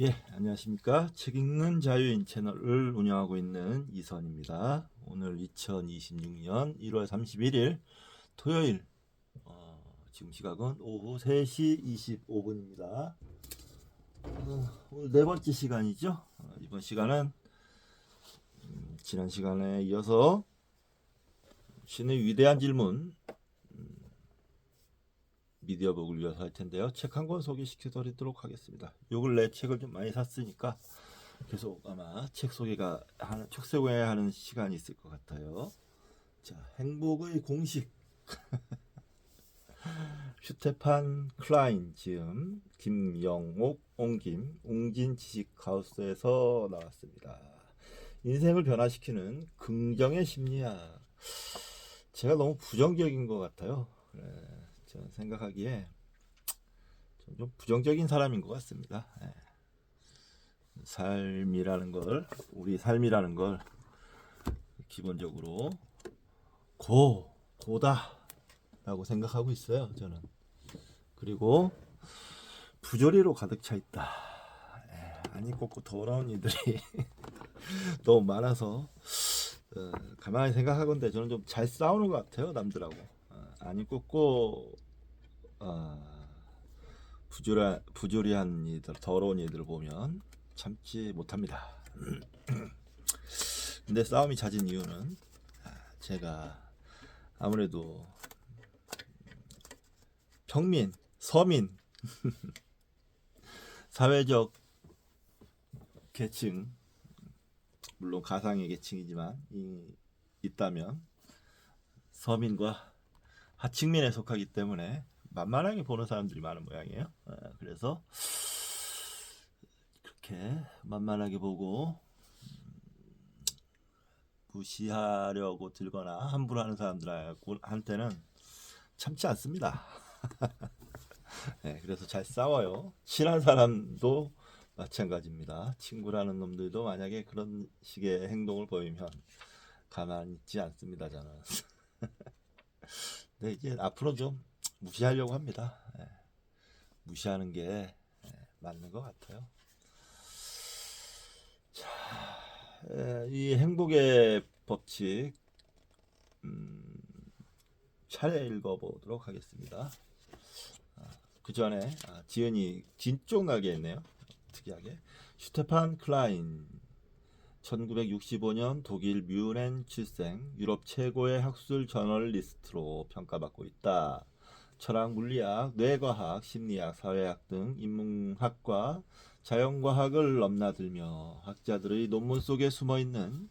예, 안녕하십니까. 책 읽는 자유인 채널을 운영하고 있는 이선입니다. 오늘 2026년 1월 31일 토요일, 지금 시각은 오후 3시 25분입니다. 오늘 네 번째 시간이죠. 이번 시간은 지난 시간에 이어서 신의 위대한 질문, 미디어북을 위해서 할 텐데요. 책 한 권 소개시켜 드리도록 하겠습니다. 요 근래 책을 좀 많이 샀으니까 계속 아마 책 소개하는 시간이 있을 것 같아요. 자, 행복의 공식. 슈테판 클라인 지음, 김영옥, 옹김, 웅진 지식하우스에서 나왔습니다. 인생을 변화시키는 긍정의 심리학. 제가 너무 부정적인 것 같아요. 저는 생각하기에 좀 부정적인 사람인 것 같습니다. 우리 삶이라는 걸 기본적으로 고다라고 생각하고 있어요, 저는. 그리고 부조리로 가득 차 있다. 아니 꽂고 더러운 이들이 너무 많아서 가만히 생각하건대 저는 좀 잘 싸우는 것 같아요, 남들하고. 아니 꽂고 부조리한 이들, 더러운 이들을 보면 참지 못합니다. 근데 싸움이 잦은 이유는 제가 아무래도 평민, 서민, 사회적 계층, 물론 가상의 계층이지만 있다면 서민과 하층민에 속하기 때문에 만만하게 보는 사람들이 많은 모양이에요. 그래서 그렇게 만만하게 보고 무시하려고 들거나 함부로 하는 사람들한테는 참지 않습니다. 그래서 잘 싸워요. 친한 사람도 마찬가지입니다. 친구라는 놈들도 만약에 그런 식의 행동을 보이면 가만히 있지 않습니다, 저는. 근데 이제 앞으로 좀 무시하려고 합니다. 무시하는 게 맞는 것 같아요. 자, 이 행복의 법칙 차례 읽어보도록 하겠습니다. 그 전에 지은이 진쪽 나게 했네요. 특이하게. 슈테판 클라인 1965년 독일 뮌헨 출생, 유럽 최고의 학술 저널리스트로 평가받고 있다. 철학, 물리학, 뇌과학, 심리학, 사회학 등 인문학과 자연과학을 넘나들며 학자들의 논문 속에 숨어있는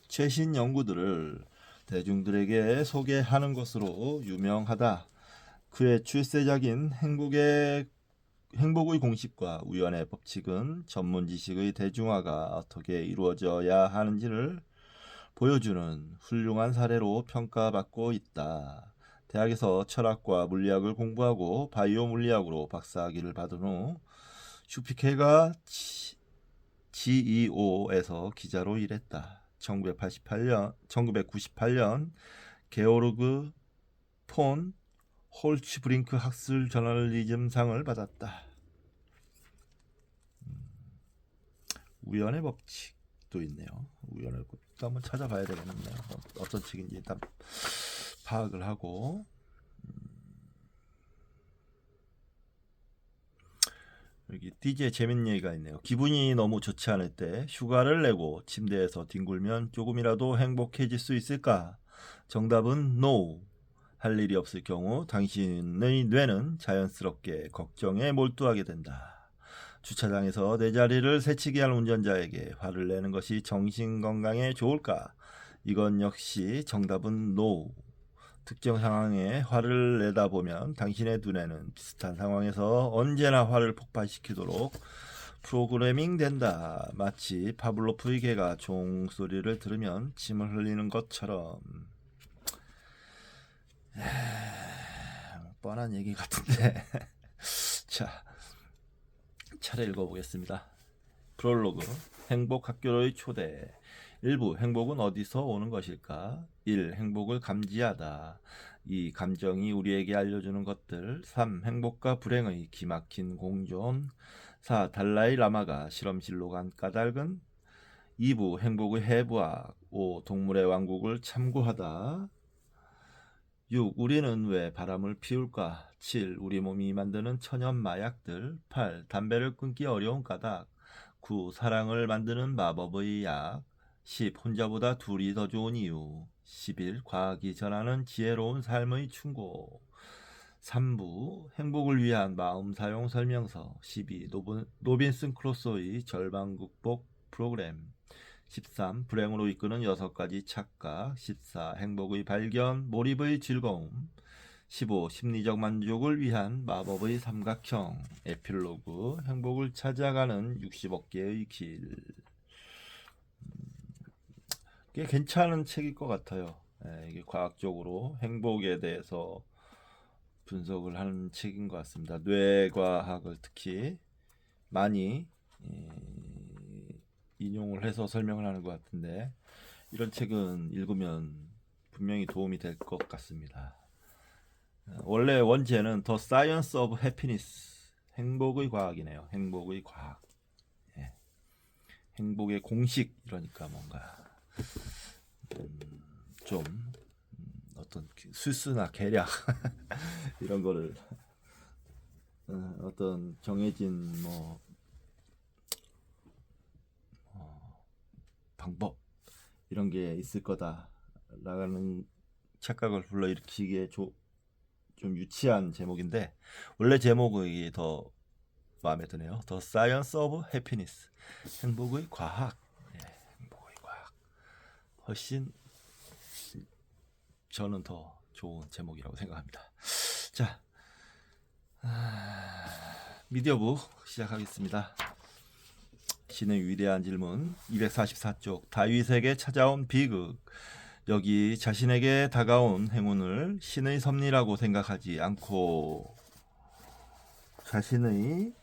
최신 연구들을 대중들에게 소개하는 것으로 유명하다. 그의 출세작인 행복의 공식과 우연의 법칙은 전문 지식의 대중화가 어떻게 이루어져야 하는지를 보여주는 훌륭한 사례로 평가받고 있다. 대학에서 철학과 물리학을 공부하고 바이오 물리학으로 박사학위를 받은 후 슈피케가 GEO에서 기자로 일했다. 1998년 게오르그 폰 홀츠브링크 학술 저널리즘상을 받았다. 우연의 법칙도 있네요. 우연의 법칙도 한번 찾아봐야 되겠네요. 어떤 책인지 일단 파악을 하고. 여기 DJ의 재밌는 얘기가 있네요. 기분이 너무 좋지 않을 때 휴가를 내고 침대에서 뒹굴면 조금이라도 행복해질 수 있을까? 정답은 NO. 할 일이 없을 경우 당신의 뇌는 자연스럽게 걱정에 몰두하게 된다. 주차장에서 내 자리를 새치기 할 운전자에게 화를 내는 것이 정신 건강에 좋을까? 이건 역시 정답은 NO. 특정 상황에 화를 내다 보면 당신의 두뇌는 비슷한 상황에서 언제나 화를 폭발시키도록 프로그래밍 된다. 마치 파블로프의 개가 종소리를 들으면 침을 흘리는 것처럼. 뻔한 얘기 같은데. 자, 차례 읽어보겠습니다. 프롤로그 행복 학교로의 초대. 1부 행복은 어디서 오는 것일까? 1. 행복을 감지하다. 2. 감정이 우리에게 알려주는 것들. 3. 행복과 불행의 기막힌 공존. 4. 달라이 라마가 실험실로 간 까닭은? 2부 행복의 해부학. 5. 동물의 왕국을 참고하다. 6. 우리는 왜 바람을 피울까? 7. 우리 몸이 만드는 천연 마약들. 8. 담배를 끊기 어려운 까닭. 9. 사랑을 만드는 마법의 약. 10. 혼자보다 둘이 더 좋은 이유. 11. 과학이 전하는 지혜로운 삶의 충고. 3부 행복을 위한 마음 사용 설명서. 12. 노빈슨 크루소의 절망 극복 프로그램. 13. 불행으로 이끄는 6가지 착각. 14. 행복의 발견, 몰입의 즐거움. 15. 심리적 만족을 위한 마법의 삼각형. 에필로그 행복을 찾아가는 60억 개의 길. 꽤 괜찮은 책일 것 같아요. 이게 과학적으로 행복에 대해서 분석을 하는 책인 것 같습니다. 뇌과학을 특히 많이 인용을 해서 설명을 하는 것 같은데, 이런 책은 읽으면 분명히 도움이 될 것 같습니다. 원래 원제는 The Science of Happiness, 행복의 과학이네요. 행복의 과학. 행복의 공식, 이러니까 뭔가 좀 어떤 수수나 계략 이런 거를 어떤 정해진 방법 이런 게 있을 거다라는 착각을 불러일으키기에 좀 유치한 제목인데, 원래 제목이 더 마음에 드네요. The Science of Happiness, 행복의 과학. 행복의 과학. 훨씬 저는 더 좋은 제목이라고 생각합니다. 자, 미디어북 시작하겠습니다. 신의 위대한 질문 244쪽. 다윗에게 찾아온 비극. 여기 자신에게 다가온 행운을 신의 섭리라고 생각하지 않고 자신의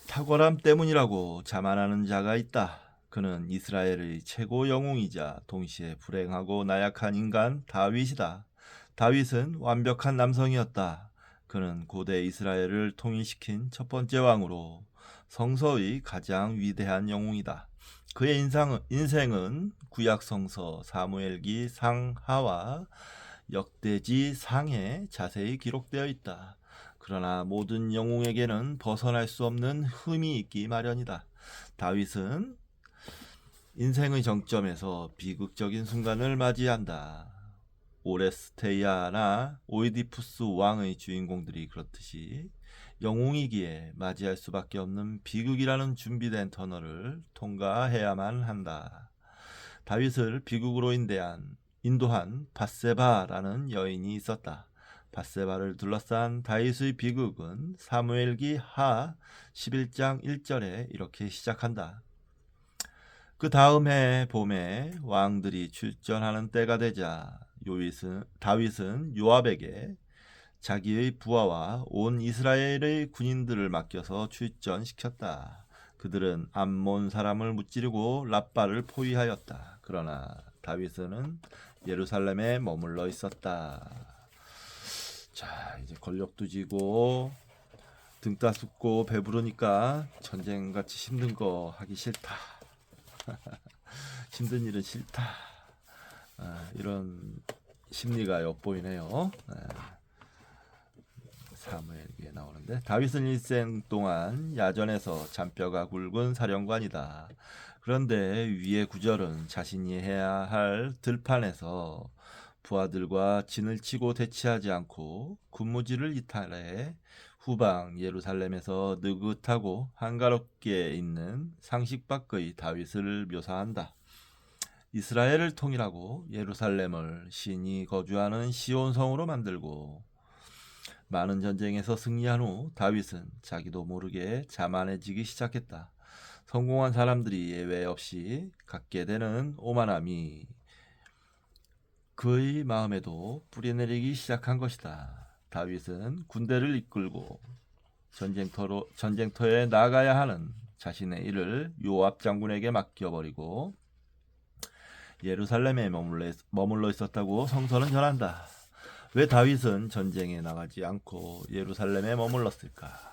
탁월함 때문이라고 자만하는 자가 있다. 그는 이스라엘의 최고 영웅이자 동시에 불행하고 나약한 인간 다윗이다. 다윗은 완벽한 남성이었다. 그는 고대 이스라엘을 통일시킨 첫 번째 왕으로 성서의 가장 위대한 영웅이다. 그의 인생은 구약 성서 사무엘기 상하와 역대지 상에 자세히 기록되어 있다. 그러나 모든 영웅에게는 벗어날 수 없는 흠이 있기 마련이다. 다윗은 인생의 정점에서 비극적인 순간을 맞이한다. 오레스테이아나 오이디푸스 왕의 주인공들이 그렇듯이 영웅이기에 맞이할 수밖에 없는 비극이라는 준비된 터널을 통과해야만 한다. 다윗을 비극으로 인도한 밧세바라는 여인이 있었다. 밧세바를 둘러싼 다윗의 비극은 사무엘기 하 11장 1절에 이렇게 시작한다. 그 다음 해 봄에 왕들이 출전하는 때가 되자 다윗은 요압에게 자기의 부하와 온 이스라엘의 군인들을 맡겨서 출전시켰다. 그들은 암몬 사람을 무찌르고 랍바를 포위하였다. 그러나 다윗은 예루살렘에 머물러 있었다. 자, 이제 권력도 지고 등 따숩고 배부르니까 전쟁같이 힘든 거 하기 싫다. 힘든 일은 싫다. 이런 심리가 엿보이네요. 사무엘기에 나오는데, 다윗은 일생 동안 야전에서 잔뼈가 굵은 사령관이다. 그런데 위의 구절은 자신이 해야 할 들판에서 부하들과 진을 치고 대치하지 않고 군무지를 이탈해 후방 예루살렘에서 느긋하고 한가롭게 있는 상식 밖의 다윗을 묘사한다. 이스라엘을 통일하고 예루살렘을 신이 거주하는 시온성으로 만들고 많은 전쟁에서 승리한 후 다윗은 자기도 모르게 자만해지기 시작했다. 성공한 사람들이 예외 없이 갖게 되는 오만함이 그의 마음에도 뿌리내리기 시작한 것이다. 다윗은 군대를 이끌고 전쟁터에 나가야 하는 자신의 일을 요압 장군에게 맡겨버리고 예루살렘에 머물러 있었다고 성서는 전한다. 왜 다윗은 전쟁에 나가지 않고 예루살렘에 머물렀을까?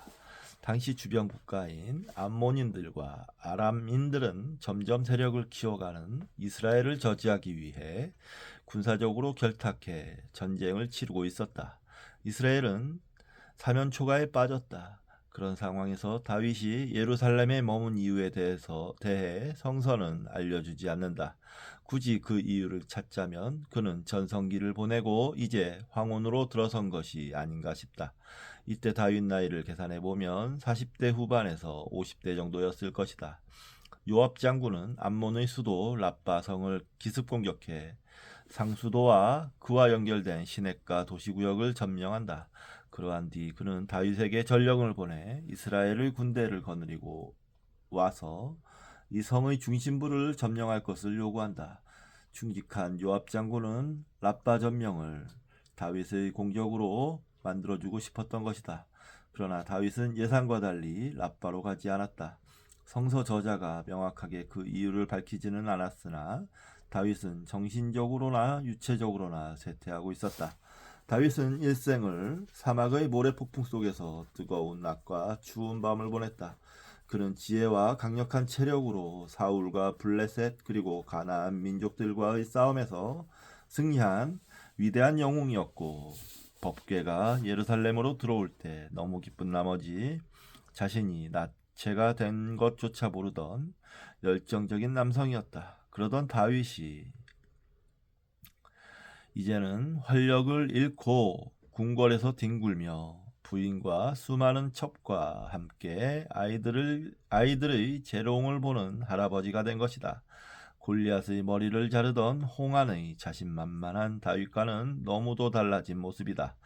당시 주변 국가인 암몬인들과 아람인들은 점점 세력을 키워가는 이스라엘을 저지하기 위해 군사적으로 결탁해 전쟁을 치르고 있었다. 이스라엘은 사면초가에 빠졌다. 그런 상황에서 다윗이 예루살렘에 머문 이유에 대해 성서는 알려주지 않는다. 굳이 그 이유를 찾자면 그는 전성기를 보내고 이제 황혼으로 들어선 것이 아닌가 싶다. 이때 다윗 나이를 계산해 보면 40대 후반에서 50대 정도였을 것이다. 요압 장군은 암몬의 수도 라빠성을 기습 공격해 상수도와 그와 연결된 시냇가 도시구역을 점령한다. 그러한 뒤 그는 다윗에게 전령을 보내 이스라엘의 군대를 거느리고 와서 이 성의 중심부를 점령할 것을 요구한다. 충직한 요압 장군은 라빠 점령을 다윗의 공격으로 만들어주고 싶었던 것이다. 그러나 다윗은 예상과 달리 라빠로 가지 않았다. 성서 저자가 명확하게 그 이유를 밝히지는 않았으나 다윗은 정신적으로나 육체적으로나 쇠퇴하고 있었다. 다윗은 일생을 사막의 모래폭풍 속에서 뜨거운 낮과 추운 밤을 보냈다. 그는 지혜와 강력한 체력으로 사울과 블레셋 그리고 가나안 민족들과의 싸움에서 승리한 위대한 영웅이었고 법궤가 예루살렘으로 들어올 때 너무 기쁜 나머지 자신이 낫체가 된 것조차 모르던 열정적인 남성이었다. 그러던 다윗이 이제는 활력을 잃고 궁궐에서 뒹굴며 부인과 수많은 첩과 함께 아이들의 재롱을 보는 할아버지가 된 것이다. 골리앗의 머리를 자르던 홍한의 자신만만한 다윗과는 너무도 달라진 모습이다.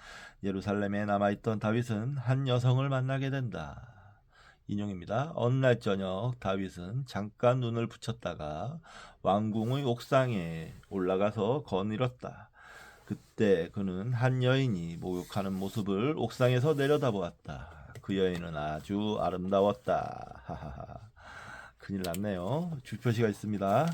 예루살렘에 남아있던 다윗은 한 여성을 만나게 된다. 인용입니다. 어느 날 저녁 다윗은 잠깐 눈을 붙였다가 왕궁의 옥상에 올라가서 거닐었다. 그때 그는 한 여인이 목욕하는 모습을 옥상에서 내려다보았다. 그 여인은 아주 아름다웠다. 하하하. 큰일 났네요. 주표시가 있습니다.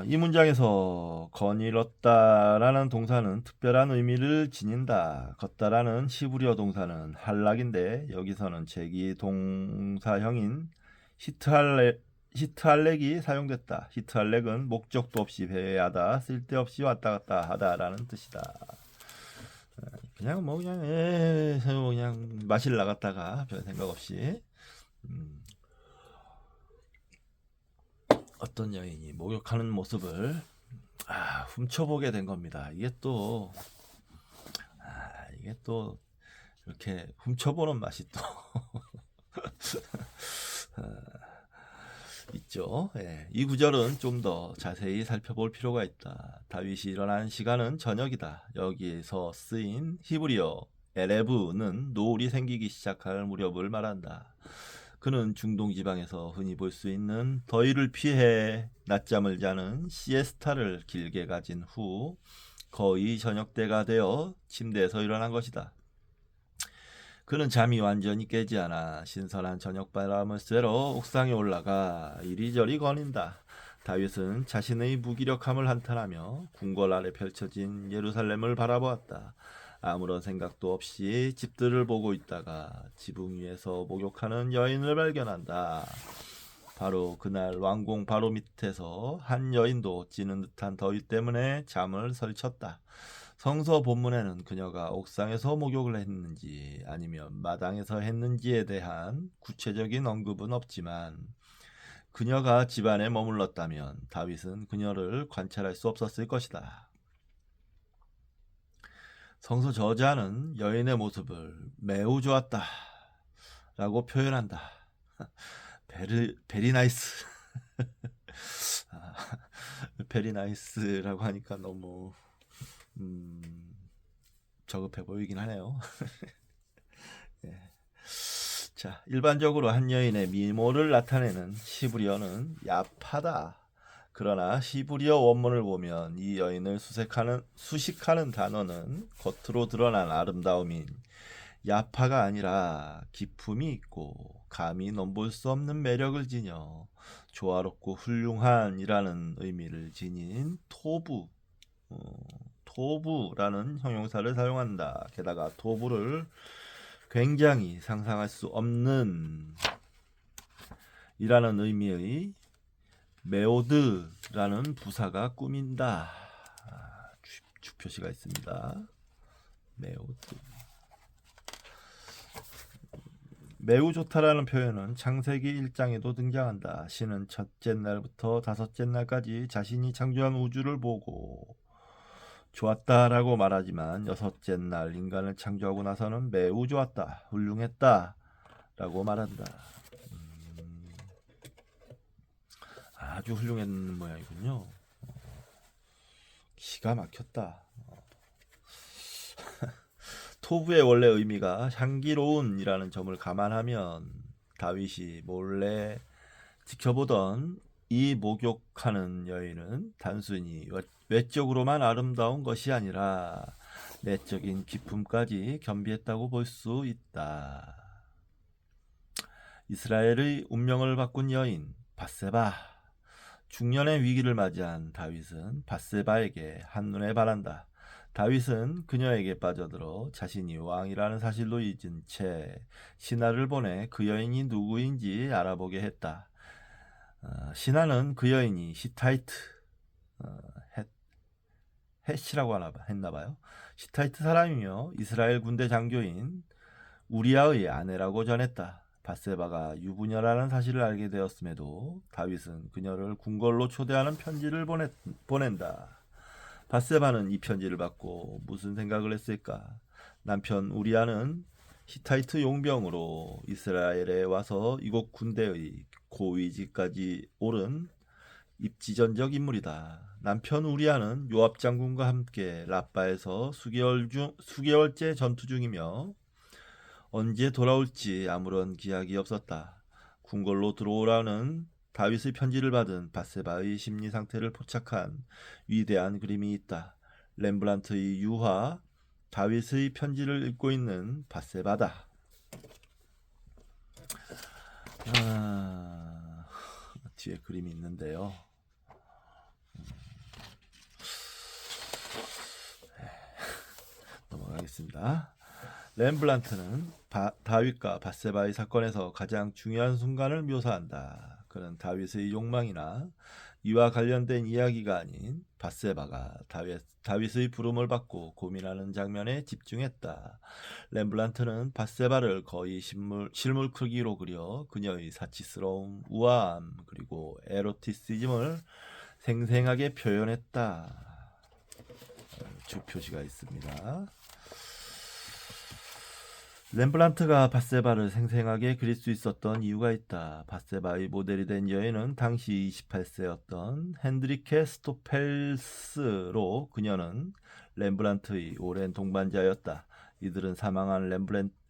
이 문장에서 거닐었다라는 동사는 특별한 의미를 지닌다. 걷다라는 히브리어 동사는 할락인데 여기서는 제기 동사형인 히트할렉이 사용됐다. 히트할렉은 목적도 없이 배회하다, 쓸데없이 왔다 갔다 하다라는 뜻이다. 그냥 그냥 마실 나갔다가 별 생각 없이 어떤 여인이 목욕하는 모습을 훔쳐보게 된 겁니다. 이게 또 이렇게 훔쳐보는 맛이 또 있죠. 예, 이 구절은 좀 더 자세히 살펴볼 필요가 있다. 다윗이 일어난 시간은 저녁이다. 여기에서 쓰인 히브리어 에레브는 노을이 생기기 시작할 무렵을 말한다. 그는 중동 지방에서 흔히 볼 수 있는 더위를 피해 낮잠을 자는 시에스타를 길게 가진 후 거의 저녁 때가 되어 침대에서 일어난 것이다. 그는 잠이 완전히 깨지 않아 신선한 저녁바람을 쐬러 옥상에 올라가 이리저리 거닌다. 다윗은 자신의 무기력함을 한탄하며 궁궐 아래 펼쳐진 예루살렘을 바라보았다. 아무런 생각도 없이 집들을 보고 있다가 지붕 위에서 목욕하는 여인을 발견한다. 바로 그날 왕궁 바로 밑에서 한 여인도 찌는 듯한 더위 때문에 잠을 설쳤다. 성서 본문에는 그녀가 옥상에서 목욕을 했는지 아니면 마당에서 했는지에 대한 구체적인 언급은 없지만 그녀가 집안에 머물렀다면 다윗은 그녀를 관찰할 수 없었을 것이다. 성서 저자는 여인의 모습을 매우 좋았다 라고 표현한다. 베리 나이스. 베리 나이스라고 하니까 너무 저급해 보이긴 하네요. 예. 자, 일반적으로 한 여인의 미모를 나타내는 히브리어는 야파다. 그러나 히브리어 원문을 보면 이 여인을 수식하는 단어는 겉으로 드러난 아름다움인 야파가 아니라 기품이 있고 감히 넘볼 수 없는 매력을 지녀 조화롭고 훌륭한이라는 의미를 지닌 어, 토부라는 형용사를 사용한다. 게다가 토부를 굉장히 상상할 수 없는 이라는 의미의 메오드라는 부사가 꾸민다. 주표시가 있습니다. 메오드. 매우 좋다라는 표현은 창세기 1장에도 등장한다. 신은 첫째 날부터 다섯째 날까지 자신이 창조한 우주를 보고 좋았다라고 말하지만 여섯째 날 인간을 창조하고 나서는 매우 좋았다, 훌륭했다 라고 말한다. 아주 훌륭한 모양이군요. 기가 막혔다. 토부의 원래 의미가 향기로운이라는 점을 감안하면 다윗이 몰래 지켜보던 이 목욕하는 여인은 단순히 외적으로만 아름다운 것이 아니라 내적인 기품까지 겸비했다고 볼 수 있다. 이스라엘의 운명을 바꾼 여인 밧세바. 중년의 위기를 맞이한 다윗은 밧세바에게 한눈에 반한다. 다윗은 그녀에게 빠져들어 자신이 왕이라는 사실도 잊은 채 신하를 보내 그 여인이 누구인지 알아보게 했다. 신하는 그 여인이 히타이트 헷이라고 했나봐요. 히타이트 사람이며 이스라엘 군대 장교인 우리아의 아내라고 전했다. 밧세바가 유부녀라는 사실을 알게 되었음에도 다윗은 그녀를 궁궐로 초대하는 편지를 보낸다. 밧세바는 이 편지를 받고 무슨 생각을 했을까? 남편 우리아는 히타이트 용병으로 이스라엘에 와서 이곳 군대의 고위직까지 오른 입지전적 인물이다. 남편 우리아는 요압 장군과 함께 라빠에서 수개월째 전투 중이며 언제 돌아올지 아무런 기약이 없었다. 궁궐로 들어오라는 다윗의 편지를 받은 밧세바의 심리 상태를 포착한 위대한 그림이 있다. 렘브란트의 유화 다윗의 편지를 읽고 있는 밧세바다. 뒤에 그림이 있는데요. 넘어가겠습니다. 렘블란트는 다윗과 밧세바의 사건에서 가장 중요한 순간을 묘사한다. 그는 다윗의 욕망이나 이와 관련된 이야기가 아닌 밧세바가 다윗의 부름을 받고 고민하는 장면에 집중했다. 렘블란트는 밧세바를 거의 실물 크기로 그려 그녀의 사치스러움, 우아함, 그리고 에로티시즘을 생생하게 표현했다. 주표시가 있습니다. 렘블란트가 밧세바를 생생하게 그릴 수 있었던 이유가 있다. 밧세바의 모델이 된 여인은 당시 28세였던 henrike 스토펠스로 그녀는 렘블란트의 오랜 동반자였다. 이들은 사망한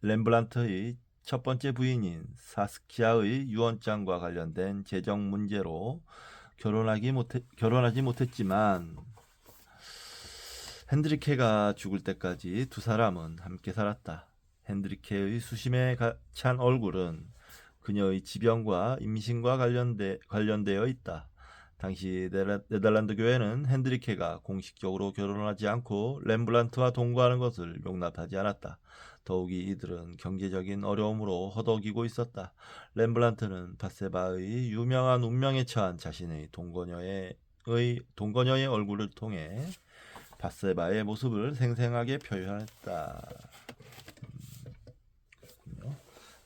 렘블란트의 첫 번째 부인인 사스키아의 유언장과 관련된 재정 문제로 결혼하지 못했지만 henrike가 죽을 때까지 두 사람은 함께 살았다. henrike의 수심에 찬 얼굴은 그녀의 지병과 임신과 관련되어 있다. 당시 네덜란드 교회는 henrike가 공식적으로 결혼하지 않고 렘블란트와 동거하는 것을 용납하지 않았다. 더욱이 이들은 경제적인 어려움으로 허덕이고 있었다. 렘블란트는 밧세바의 유명한 운명에 처한 자신의 동거녀의 얼굴을 통해 밧세바의 모습을 생생하게 표현했다.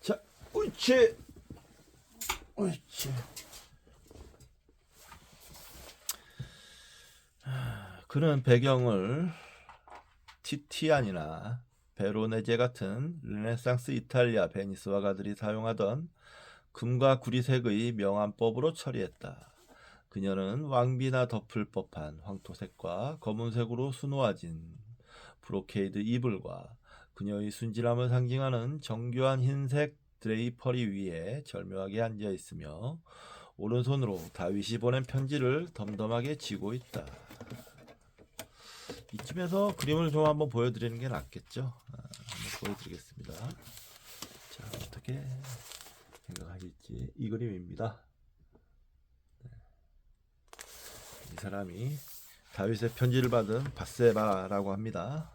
자, 옳지. 그는 배경을 티티안이나 베로네제 같은 르네상스 이탈리아 베니스 화가들이 사용하던 금과 구리색의 명암법으로 처리했다. 그녀는 왕비나 덮을 법한 황토색과 검은색으로 수놓아진 브로케이드 이불과 그녀의 순진함을 상징하는 정교한 흰색 드레이퍼리 위에 절묘하게 앉아있으며 오른손으로 다윗이 보낸 편지를 덤덤하게 쥐고 있다. 이쯤에서 그림을 좀 한번 보여드리는 게 낫겠죠. 한번 보여드리겠습니다. 자, 어떻게 생각하실지 이 그림입니다. 이 사람이 다윗의 편지를 받은 밧세바라고 합니다.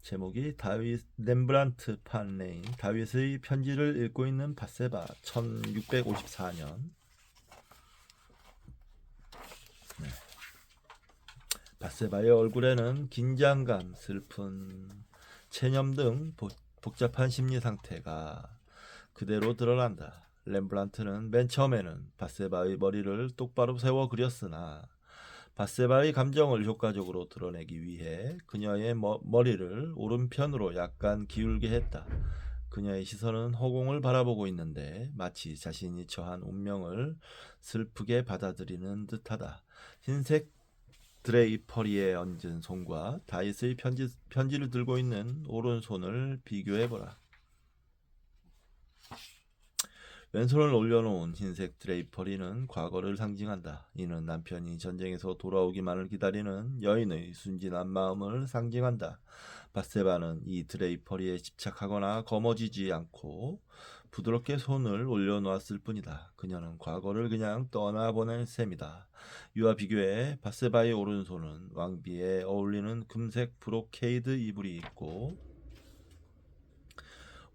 제목이 다윗 렘브란트 판네인 다윗의 편지를 읽고 있는 밧세바 1654년. 밧세바의 얼굴에는 긴장감, 슬픔, 체념 등 복잡한 심리 상태가 그대로 드러난다. 렘브란트는 맨 처음에는 밧세바의 머리를 똑바로 세워 그렸으나 밧세바의 감정을 효과적으로 드러내기 위해 그녀의 머리를 오른편으로 약간 기울게 했다. 그녀의 시선은 허공을 바라보고 있는데 마치 자신이 처한 운명을 슬프게 받아들이는 듯하다. 흰색 드레이퍼리에 얹은 손과 다윗의 편지를 들고 있는 오른손을 비교해보라. 왼손을 올려놓은 흰색 드레이퍼리는 과거를 상징한다. 이는 남편이 전쟁에서 돌아오기만을 기다리는 여인의 순진한 마음을 상징한다. 밧세바는 이 드레이퍼리에 집착하거나 거머쥐지 않고 부드럽게 손을 올려놓았을 뿐이다. 그녀는 과거를 그냥 떠나보낼 셈이다. 이와 비교해 밧세바의 오른손은 왕비에 어울리는 금색 브로케이드 이불이 있고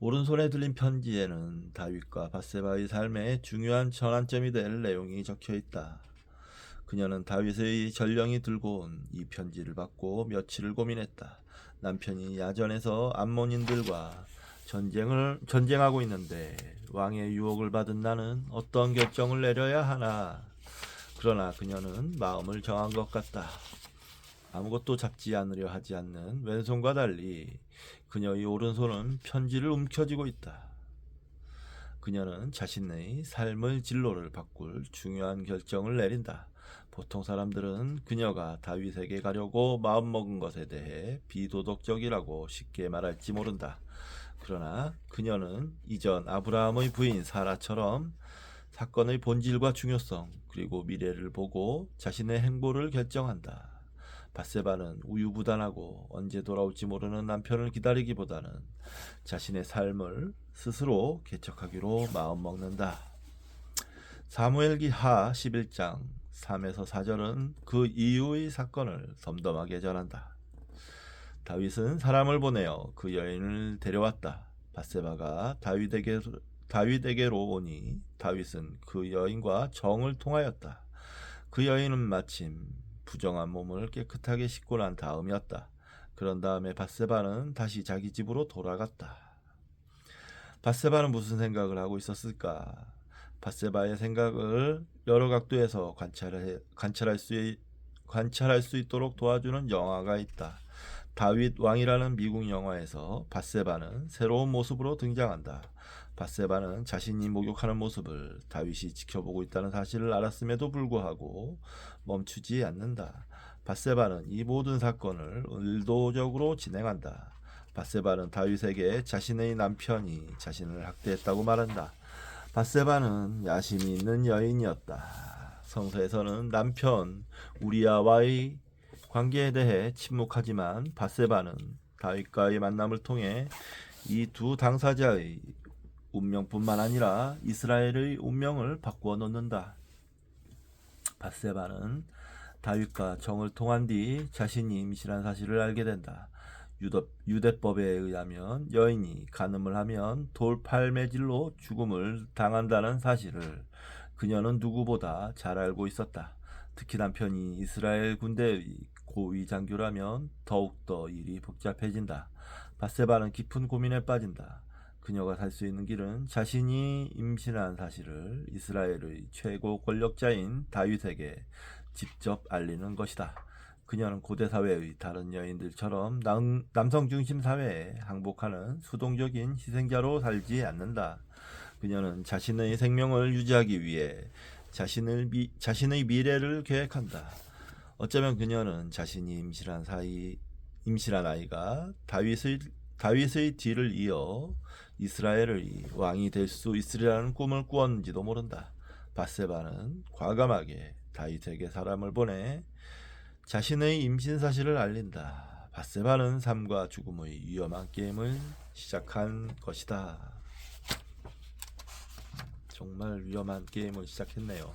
오른손에 들린 편지에는 다윗과 밧세바의 삶에 중요한 전환점이 될 내용이 적혀있다. 그녀는 다윗의 전령이 들고 온 이 편지를 받고 며칠을 고민했다. 남편이 야전에서 암몬인들과 전쟁하고 있는데 왕의 유혹을 받은 나는 어떤 결정을 내려야 하나. 그러나 그녀는 마음을 정한 것 같다. 아무것도 잡지 않으려 하지 않는 왼손과 달리 그녀의 오른손은 편지를 움켜쥐고 있다. 그녀는 자신의 삶의 진로를 바꿀 중요한 결정을 내린다. 보통 사람들은 그녀가 다윗에게 가려고 마음먹은 것에 대해 비도덕적이라고 쉽게 말할지 모른다. 그러나 그녀는 이전 아브라함의 부인 사라처럼 사건의 본질과 중요성 그리고 미래를 보고 자신의 행보를 결정한다. 밧세바는 우유부단하고 언제 돌아올지 모르는 남편을 기다리기보다는 자신의 삶을 스스로 개척하기로 마음먹는다. 사무엘기 하 11장 3에서 4절은 그 이후의 사건을 덤덤하게 전한다. 다윗은 사람을 보내어 그 여인을 데려왔다. 밧세바가 다윗에게로 오니 다윗은 그 여인과 정을 통하였다. 그 여인은 마침 부정한 몸을 깨끗하게 씻고 난 다음이었다. 그런 다음에 밧세바는 다시 자기 집으로 돌아갔다. 밧세바는 무슨 생각을 하고 있었을까? 밧세바의 생각을 여러 각도에서 관찰할 수 있도록 도와주는 영화가 있다. 다윗 왕이라는 미국 영화에서 밧세바는 새로운 모습으로 등장한다. 밧세바는 자신이 목욕하는 모습을 다윗이 지켜보고 있다는 사실을 알았음에도 불구하고 멈추지 않는다. 밧세바는 이 모든 사건을 의도적으로 진행한다. 밧세바는 다윗에게 자신의 남편이 자신을 학대했다고 말한다. 밧세바는 야심이 있는 여인이었다. 성서에서는 남편 우리아와의 관계에 대해 침묵하지만 밧세바는 다윗과의 만남을 통해 이 두 당사자의 운명뿐만 아니라 이스라엘의 운명을 바꾸어 놓는다. 밧세바는 다윗과 정을 통한 뒤 자신이 임신한 사실을 알게 된다. 유대법에 의하면 여인이 간음을 하면 돌팔매질로 죽음을 당한다는 사실을 그녀는 누구보다 잘 알고 있었다. 특히 남편이 이스라엘 군대의 고위 장교라면 더욱더 일이 복잡해진다. 밧세바는 깊은 고민에 빠진다. 그녀가 살 수 있는 길은 자신이 임신한 사실을 이스라엘의 최고 권력자인 다윗에게 직접 알리는 것이다. 그녀는 고대 사회의 다른 여인들처럼 남성 중심 사회에 항복하는 수동적인 희생자로 살지 않는다. 그녀는 자신의 생명을 유지하기 위해 자신의 미래를 계획한다. 어쩌면 그녀는 자신이 임신한 아이가 다윗의 뒤를 이어 이스라엘의 왕이 될 수 있으리라는 꿈을 꾸었는지도 모른다. 밧세바는 과감하게 다윗에게 사람을 보내 자신의 임신 사실을 알린다. 밧세바는 삶과 죽음의 위험한 게임을 시작한 것이다. 정말 위험한 게임을 시작했네요.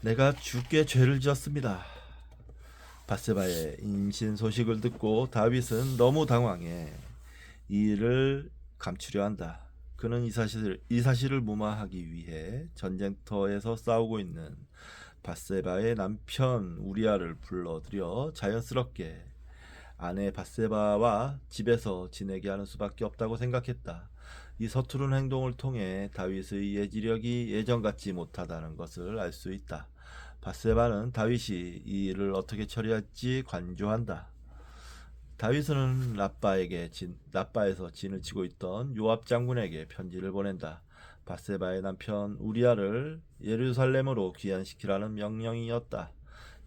내가 주께 죄를 지었습니다. 밧세바의 임신 소식을 듣고 다윗은 너무 당황해 이 일을 감추려 한다. 그는 이 사실을 무마하기 위해 전쟁터에서 싸우고 있는 밧세바의 남편 우리아를 불러들여 자연스럽게 아내 밧세바와 집에서 지내게 하는 수밖에 없다고 생각했다. 이 서투른 행동을 통해 다윗의 예지력이 예전 같지 못하다는 것을 알 수 있다. 밧세바는 다윗이 이 일을 어떻게 처리할지 관조한다. 다윗은 라빠에서 진을 치고 있던 요압 장군에게 편지를 보낸다. 밧세바의 남편 우리아를 예루살렘으로 귀환시키라는 명령이었다.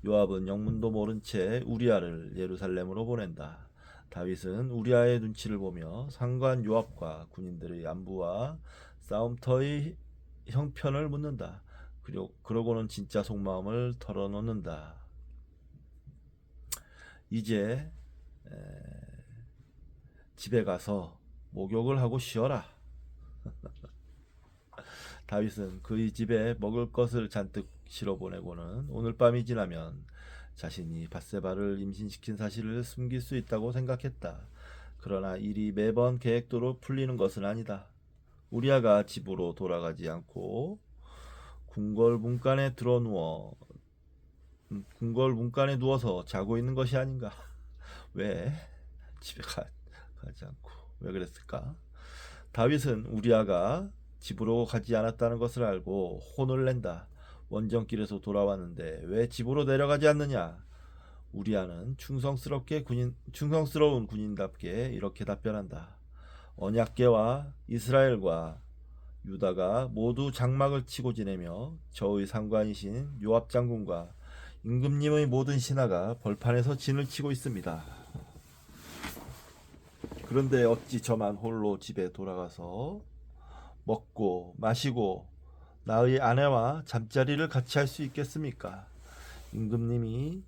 요압은 영문도 모른 채 우리아를 예루살렘으로 보낸다. 다윗은 우리아의 눈치를 보며 상관 요압과 군인들의 안부와 싸움터의 형편을 묻는다. 그러고는 진짜 속마음을 털어놓는다. 이제 집에 가서 목욕을 하고 쉬어라. 다윗은 그의 집에 먹을 것을 잔뜩 실어 보내고는 오늘 밤이 지나면 자신이 밧세바를 임신시킨 사실을 숨길 수 있다고 생각했다. 그러나 일이 매번 계획대로 풀리는 것은 아니다. 우리아가 집으로 돌아가지 않고 궁궐 문간에 누워서 자고 있는 것이 아닌가. 왜 집에 가지 않고 왜 그랬을까? 다윗은 우리아가 집으로 가지 않았다는 것을 알고 혼을 낸다. 원정길에서 돌아왔는데 왜 집으로 내려가지 않느냐? 우리아는 충성스러운 군인답게 이렇게 답변한다. 언약궤와 이스라엘과 유다가 모두 장막을 치고 지내며 저의 상관이신 요압 장군과 임금님의 모든 신하가 벌판에서 진을 치고 있습니다. 그런데 어찌 저만 홀로 집에 돌아가서 먹고 마시고 나의 아내와 잠자리를 같이 할 수 있겠습니까? 임금님이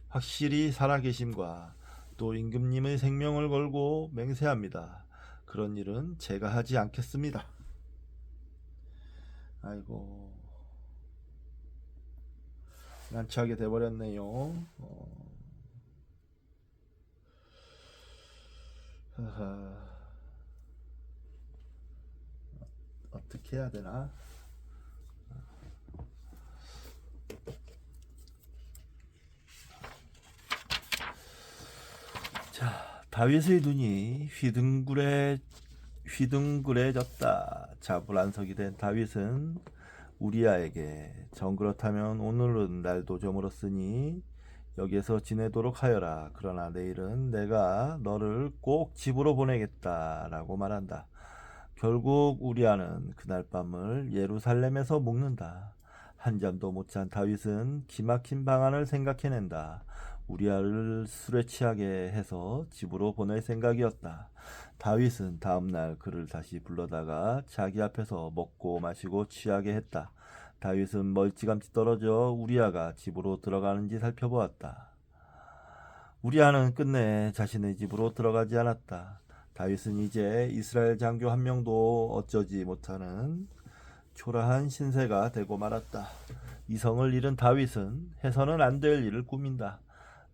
확실히 살아계심과 또 임금님의 생명을 걸고 맹세합니다. 그런 일은 제가 하지 않겠습니다. 아이고, 난처하게 돼버렸네요. 어떻게 해야 되나? 자, 다윗의 눈이 휘둥그레졌다. 자불안석이 된 다윗은 우리아에게 정 그렇다면 오늘은 날도 저물었으니 여기에서 지내도록 하여라. 그러나 내일은 내가 너를 꼭 집으로 보내겠다라고 말한다. 결국 우리아는 그날 밤을 예루살렘에서 묵는다. 한 잠도 못 잔 다윗은 기막힌 방안을 생각해낸다. 우리아를 술에 취하게 해서 집으로 보낼 생각이었다. 다윗은 다음날 그를 다시 불러다가 자기 앞에서 먹고 마시고 취하게 했다. 다윗은 멀찌감치 떨어져 우리아가 집으로 들어가는지 살펴보았다. 우리아는 끝내 자신의 집으로 들어가지 않았다. 다윗은 이제 이스라엘 장교 한 명도 어쩌지 못하는 초라한 신세가 되고 말았다. 이성을 잃은 다윗은 해서는 안 될 일을 꾸민다.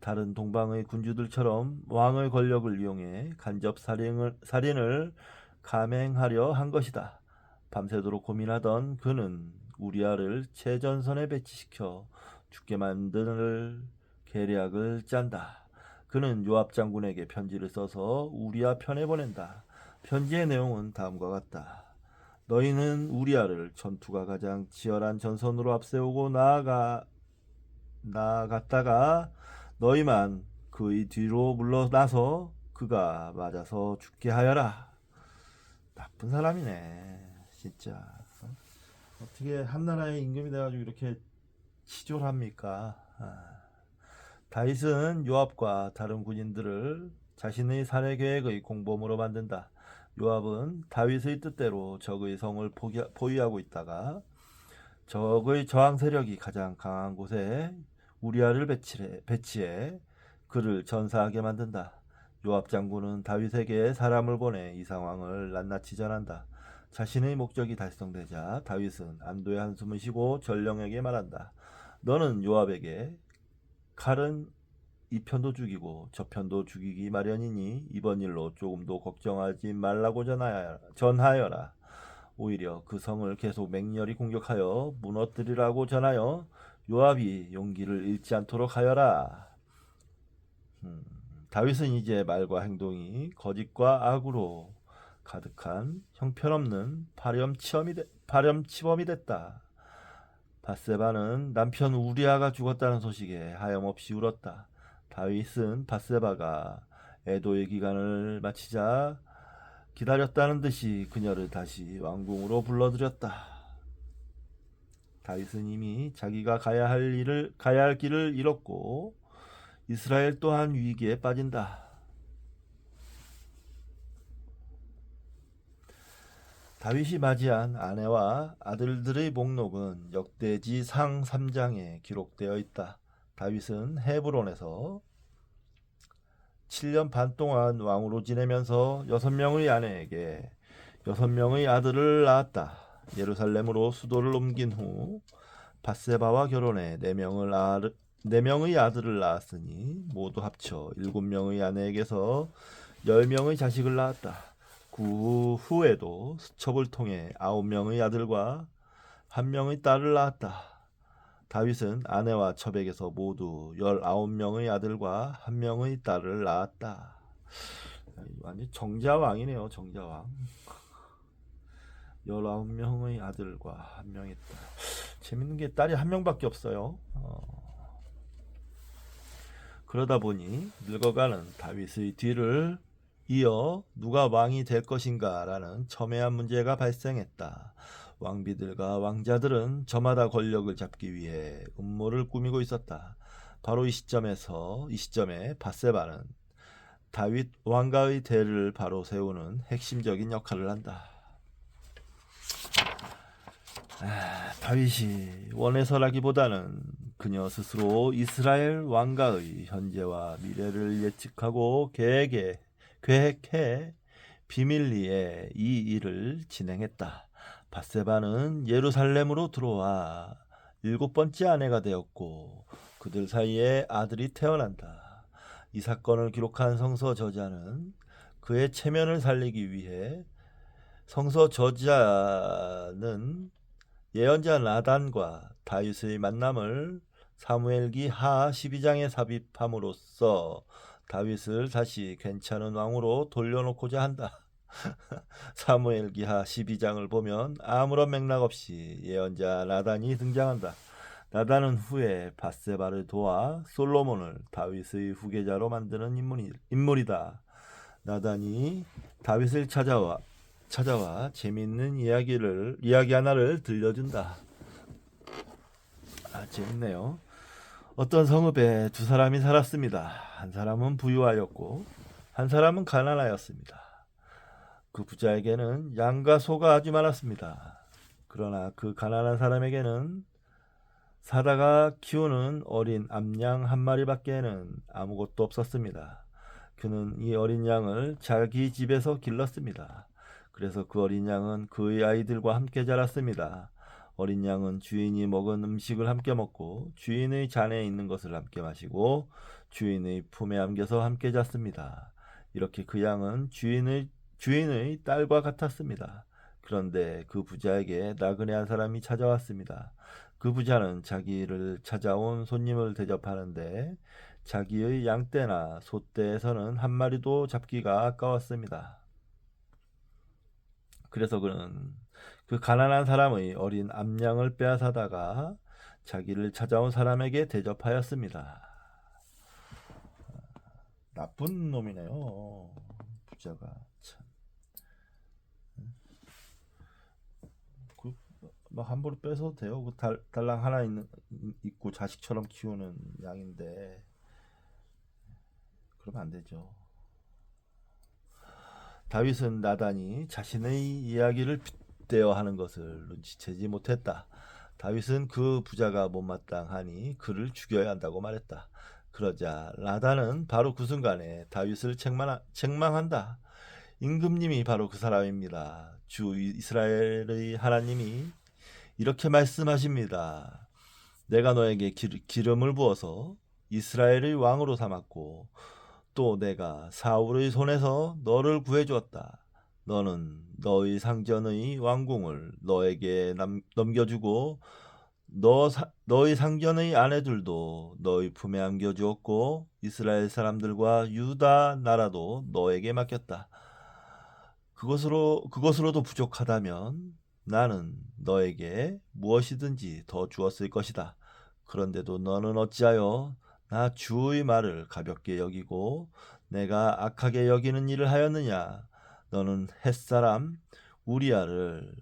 다른 동방의 군주들처럼 왕의 권력을 이용해 간접 살인을 감행하려 한 것이다. 밤새도록 고민하던 그는 우리아를 최전선에 배치시켜 죽게 만들 계략을 짠다. 그는 요압 장군에게 편지를 써서 우리아 편에 보낸다. 편지의 내용은 다음과 같다. 너희는 우리아를 전투가 가장 치열한 전선으로 앞세우고 나아갔다가 너희만 그의 뒤로 물러나서 그가 맞아서 죽게 하여라. 나쁜 사람이네 진짜. 어떻게 한나라의 임금이 돼가지고 이렇게 치졸합니까? 다윗은 요압과 다른 군인들을 자신의 살해 계획의 공범으로 만든다. 요압은 다윗의 뜻대로 적의 성을 포위하고 있다가 적의 저항 세력이 가장 강한 곳에 우리아를 배치해 그를 전사하게 만든다. 요압 장군은 다윗에게 사람을 보내 이 상황을 낱낱이 전한다. 자신의 목적이 달성되자 다윗은 안도의 한숨을 쉬고 전령에게 말한다. 너는 요압에게 칼은 이 편도 죽이고 저 편도 죽이기 마련이니 이번 일로 조금도 걱정하지 말라고 전하여라. 오히려 그 성을 계속 맹렬히 공격하여 무너뜨리라고 전하여 요압이 용기를 잃지 않도록 하여라. 다윗은 이제 말과 행동이 거짓과 악으로 가득한 형편없는 파렴치범이 됐다. 밧세바는 남편 우리아가 죽었다는 소식에 하염없이 울었다. 다윗은 밧세바가 애도의 기간을 마치자 기다렸다는 듯이 그녀를 다시 왕궁으로 불러들였다. 다윗은 이미 자기가 가야 할 길을 잃었고 이스라엘 또한 위기에 빠진다. 다윗이 맞이한 아내와 아들들의 목록은 역대지 상 3장에 기록되어 있다. 다윗은 헤브론에서 7년 반 동안 왕으로 지내면서 6명의 아내에게 6명의 아들을 낳았다. 예루살렘으로 수도를 옮긴 후 밧세바와 결혼해 4명의 아들을 낳았으니 모두 합쳐 7명의 아내에게서 10명의 자식을 낳았다. 그 후에도 수첩을 통해 9명의 아들과 1명의 딸을 낳았다. 다윗은 아내와 처백에서 모두 19명의 아들과 1명의 딸을 낳았다. 완전 정자왕이네요. 정자왕. 19명의 아들과 1명의 딸. 재밌는 게 딸이 1명밖에 없어요. 그러다 보니 늙어가는 다윗의 뒤를 이어 누가 왕이 될 것인가 라는 첨예한 문제가 발생했다. 왕비들과 왕자들은 저마다 권력을 잡기 위해 음모를 꾸미고 있었다. 바로 이 시점에 밧세바는 다윗 왕가의 대를 바로 세우는 핵심적인 역할을 한다. 다윗이 원해서라기보다는 그녀 스스로 이스라엘 왕가의 현재와 미래를 예측하고 계획해 비밀리에 이 일을 진행했다. 밧세바는 예루살렘으로 들어와 7번째 아내가 되었고 그들 사이에 아들이 태어난다. 이 사건을 기록한 성서 저자는 그의 체면을 살리기 위해 성서 저자는 예언자 나단과 다윗의 만남을 사무엘기 하 12장에 삽입함으로써 다윗을 다시 괜찮은 왕으로 돌려놓고자 한다. 사무엘기하 12장을 보면 아무런 맥락 없이 예언자 나단이 등장한다. 나단은 후에 밧세바를 도와 솔로몬을 다윗의 후계자로 만드는 인물이다. 나단이 다윗을 찾아와 재미있는 이야기 하나를 들려준다. 재밌네요. 어떤 성읍에 두 사람이 살았습니다. 한 사람은 부유하였고 한 사람은 가난하였습니다. 그 부자에게는 양과 소가 아주 많았습니다. 그러나 그 가난한 사람에게는 사다가 키우는 어린 암양 한 마리밖에는 아무것도 없었습니다. 그는 이 어린 양을 자기 집에서 길렀습니다. 그래서 그 어린 양은 그의 아이들과 함께 자랐습니다. 어린 양은 주인이 먹은 음식을 함께 먹고 주인의 잔에 있는 것을 함께 마시고 주인의 품에 안겨서 함께 잤습니다. 이렇게 그 양은 주인의 딸과 같았습니다. 그런데 그 부자에게 나그네 한 사람이 찾아왔습니다. 그 부자는 자기를 찾아온 손님을 대접하는데 자기의 양떼나 소떼에서는 한 마리도 잡기가 아까웠습니다. 그래서 그는 그 가난한 사람의 어린 암양을 빼앗아다가 자기를 찾아온 사람에게 대접하였습니다. 나쁜 놈이네요. 부자가 참. 막 함부로 뺏어도 돼요. 달랑 하나 있고 자식처럼 키우는 양인데 그러면 안 되죠. 다윗은 나단이 자신의 이야기를 빗대어 하는 것을 눈치채지 못했다. 다윗은 그 부자가 못마땅하니 그를 죽여야 한다고 말했다. 그러자 나단은 바로 그 순간에 다윗을 책망한다. 임금님이 바로 그 사람입니다. 주 이스라엘의 하나님이 이렇게 말씀하십니다. 내가 너에게 기름을 부어서 이스라엘의 왕으로 삼았고 또 내가 사울의 손에서 너를 구해주었다. 너는 너의 상전의 왕궁을 너에게 넘겨주고 너의 상전의 아내들도 너의 품에 안겨주었고 이스라엘 사람들과 유다 나라도 너에게 맡겼다. 그것으로도 부족하다면 나는 너에게 무엇이든지 더 주었을 것이다. 그런데도 너는 어찌하여 나 주의 말을 가볍게 여기고 내가 악하게 여기는 일을 하였느냐? 너는 햇사람 우리아를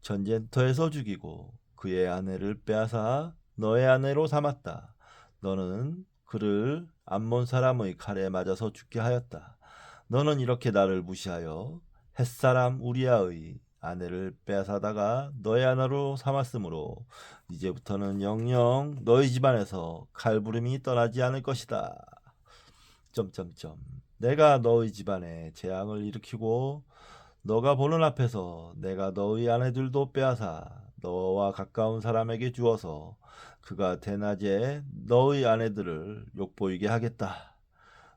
전쟁터에서 죽이고 그의 아내를 빼앗아 너의 아내로 삼았다. 너는 그를 암몬 사람의 칼에 맞아서 죽게 하였다. 너는 이렇게 나를 무시하여 햇사람 우리아의 아내를 빼앗아다가 너의 아내로 삼았으므로 이제부터는 영영 너희 집안에서 칼부림이 떠나지 않을 것이다. 내가 너희 집안에 재앙을 일으키고 너가 보는 앞에서 내가 너의 아내들도 빼앗아 너와 가까운 사람에게 주어서 그가 대낮에 너의 아내들을 욕보이게 하겠다.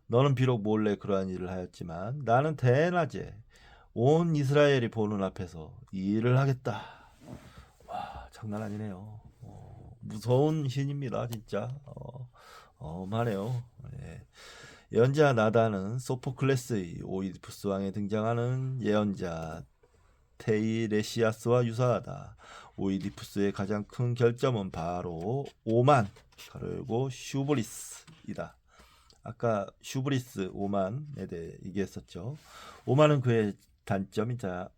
너는 비록 몰래 그러한 일을 하였지만 나는 대낮에 온 이스라엘이 보는 앞에서 이 일을 하겠다. 와, 장난 아니네요. 무서운 신입니다, 진짜. 어마네요. 예. 예언자 나단은 소포클레스의 오이디푸스 왕에 등장하는 예언자 테이레시아스와 유사하다. 오이디푸스의 가장 큰 결점은 바로 오만 가르고 슈브리스이다. 아까 슈브리스 오만에 대해 얘기했었죠. 오만은 그의 단점이자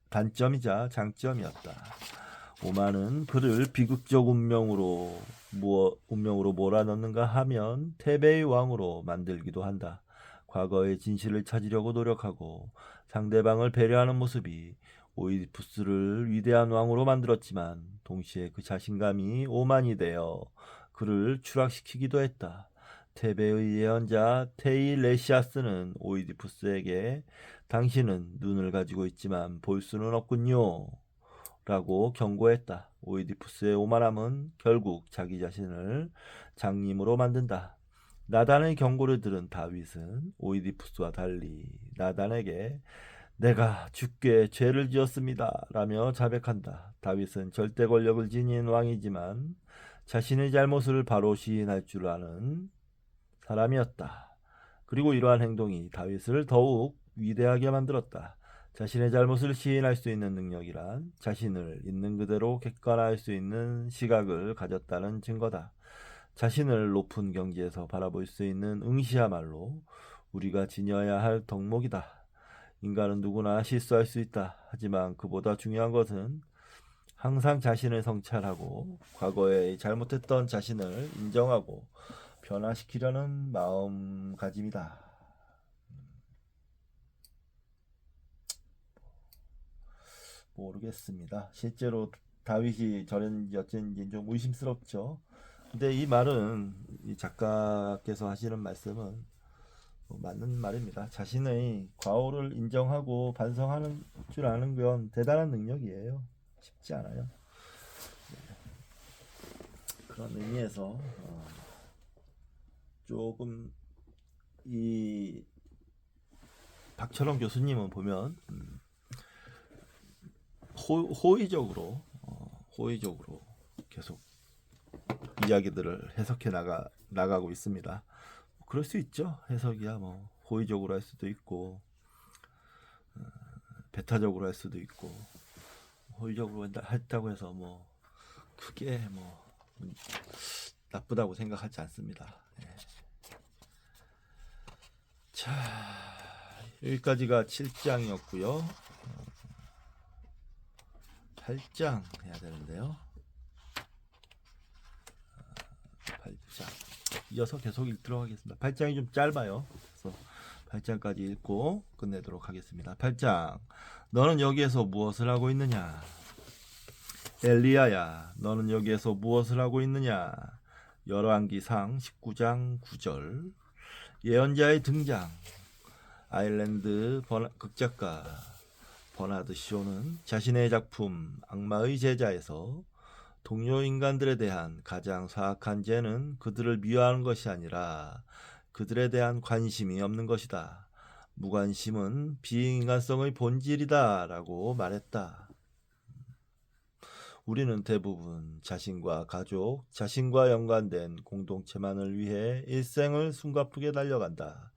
장점이었다. 오만은 그를 비극적 운명으로 몰아넣는가 하면 테베의 왕으로 만들기도 한다. 과거의 진실을 찾으려고 노력하고 상대방을 배려하는 모습이 오이디푸스를 위대한 왕으로 만들었지만 동시에 그 자신감이 오만이 되어 그를 추락시키기도 했다. 테베의 예언자 테일레시아스는 오이디푸스에게 당신은 눈을 가지고 있지만 볼 수는 없군요. 라고 경고했다. 오이디푸스의 오만함은 결국 자기 자신을 장님으로 만든다. 나단의 경고를 들은 다윗은 오이디푸스와 달리 나단에게 내가 주께 죄를 지었습니다 라며 자백한다. 다윗은 절대 권력을 지닌 왕이지만 자신의 잘못을 바로 시인할 줄 아는 사람이었다. 그리고 이러한 행동이 다윗을 더욱 위대하게 만들었다. 자신의 잘못을 시인할 수 있는 능력이란 자신을 있는 그대로 객관화할 수 있는 시각을 가졌다는 증거다. 자신을 높은 경지에서 바라볼 수 있는 응시야말로 우리가 지녀야 할 덕목이다. 인간은 누구나 실수할 수 있다. 하지만 그보다 중요한 것은 항상 자신을 성찰하고 과거에 잘못했던 자신을 인정하고 변화시키려는 마음가짐이다. 모르겠습니다. 실제로 다윗이 저랬는지 좀 의심스럽죠. 근데 이 말은 이 작가께서 하시는 말씀은 맞는 말입니다. 자신의 과오를 인정하고 반성하는 줄 아는 건 대단한 능력이에요. 쉽지 않아요. 그런 의미에서 조금 이 박철원 교수님은 보면 호의적으로 계속 이야기들을 해석해 나가고 있습니다. 그럴 수 있죠. 해석이야 뭐 호의적으로 할 수도 있고 배타적으로 할 수도 있고 호의적으로 했다고 해서 뭐 크게 뭐 나쁘다고 생각하지 않습니다. 예. 자, 여기까지가 7장이었고요. 8장 해야 되는데요. 8장. 이어서 계속 읽도록 하겠습니다. 8장이 좀 짧아요. 그래서 8장까지 읽고 끝내도록 하겠습니다. 8장. 너는 여기에서 무엇을 하고 있느냐? 엘리야야, 너는 여기에서 무엇을 하고 있느냐? 열왕기상 19장 9절. 예언자의 등장. 아일랜드 극작가 버나드 쇼는 자신의 작품 악마의 제자에서 동료 인간들에 대한 가장 사악한 죄는 그들을 미워하는 것이 아니라 그들에 대한 관심이 없는 것이다. 무관심은 비인간성의 본질이다 라고 말했다. 우리는 대부분 자신과 가족, 자신과 연관된 공동체만을 위해 일생을 숨가쁘게 달려간다.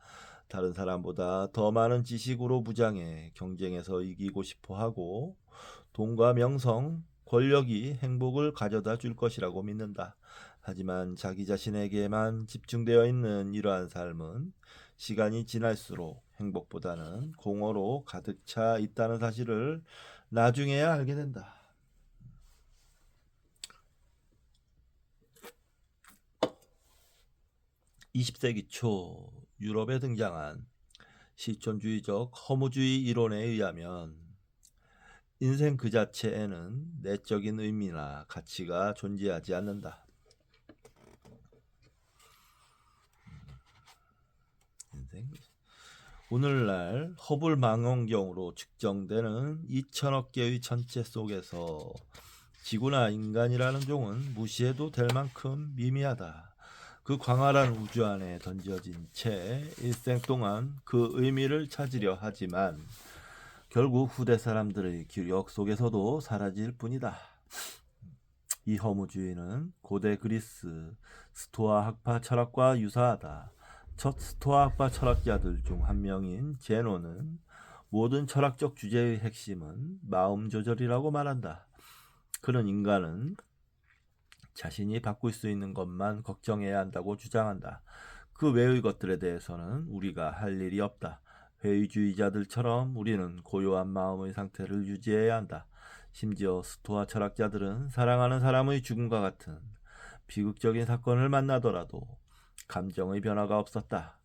다른 사람보다 더 많은 지식으로 무장해 경쟁에서 이기고 싶어 하고 돈과 명성, 권력이 행복을 가져다 줄 것이라고 믿는다. 하지만 자기 자신에게만 집중되어 있는 이러한 삶은 시간이 지날수록 행복보다는 공허로 가득 차 있다는 사실을 나중에야 알게 된다. 20세기 초 유럽에 등장한 실존주의적 허무주의 이론에 의하면 인생 그 자체에는 내적인 의미나 가치가 존재하지 않는다. 오늘날 허블 망원경으로 측정되는 2천억 개의 천체 속에서 지구나 인간이라는 종은 무시해도 될 만큼 미미하다. 그 광활한 우주 안에 던져진 채 일생 동안 그 의미를 찾으려 하지만 결국 후대 사람들의 기억 속에서도 사라질 뿐이다. 이 허무주의는 고대 그리스 스토아 학파 철학과 유사하다. 첫 스토아 학파 철학자들 중 한 명인 제노는 모든 철학적 주제의 핵심은 마음 조절이라고 말한다. 그는 인간은 자신이 바꿀 수 있는 것만 걱정해야 한다고 주장한다. 그 외의 것들에 대해서는 우리가 할 일이 없다. 회의주의자들처럼 우리는 고요한 마음의 상태를 유지해야 한다. 심지어 스토아 철학자들은 사랑하는 사람의 죽음과 같은 비극적인 사건을 만나더라도 감정의 변화가 없었다.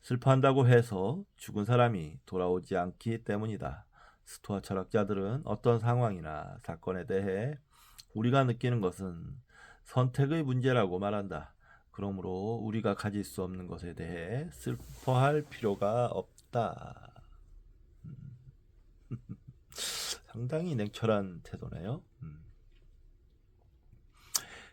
슬퍼한다고 해서 죽은 사람이 돌아오지 않기 때문이다. 스토아 철학자들은 어떤 상황이나 사건에 대해 우리가 느끼는 것은 선택의 문제라고 말한다. 그러므로 우리가 가질 수 없는 것에 대해 슬퍼할 필요가 없다. 상당히 냉철한 태도네요.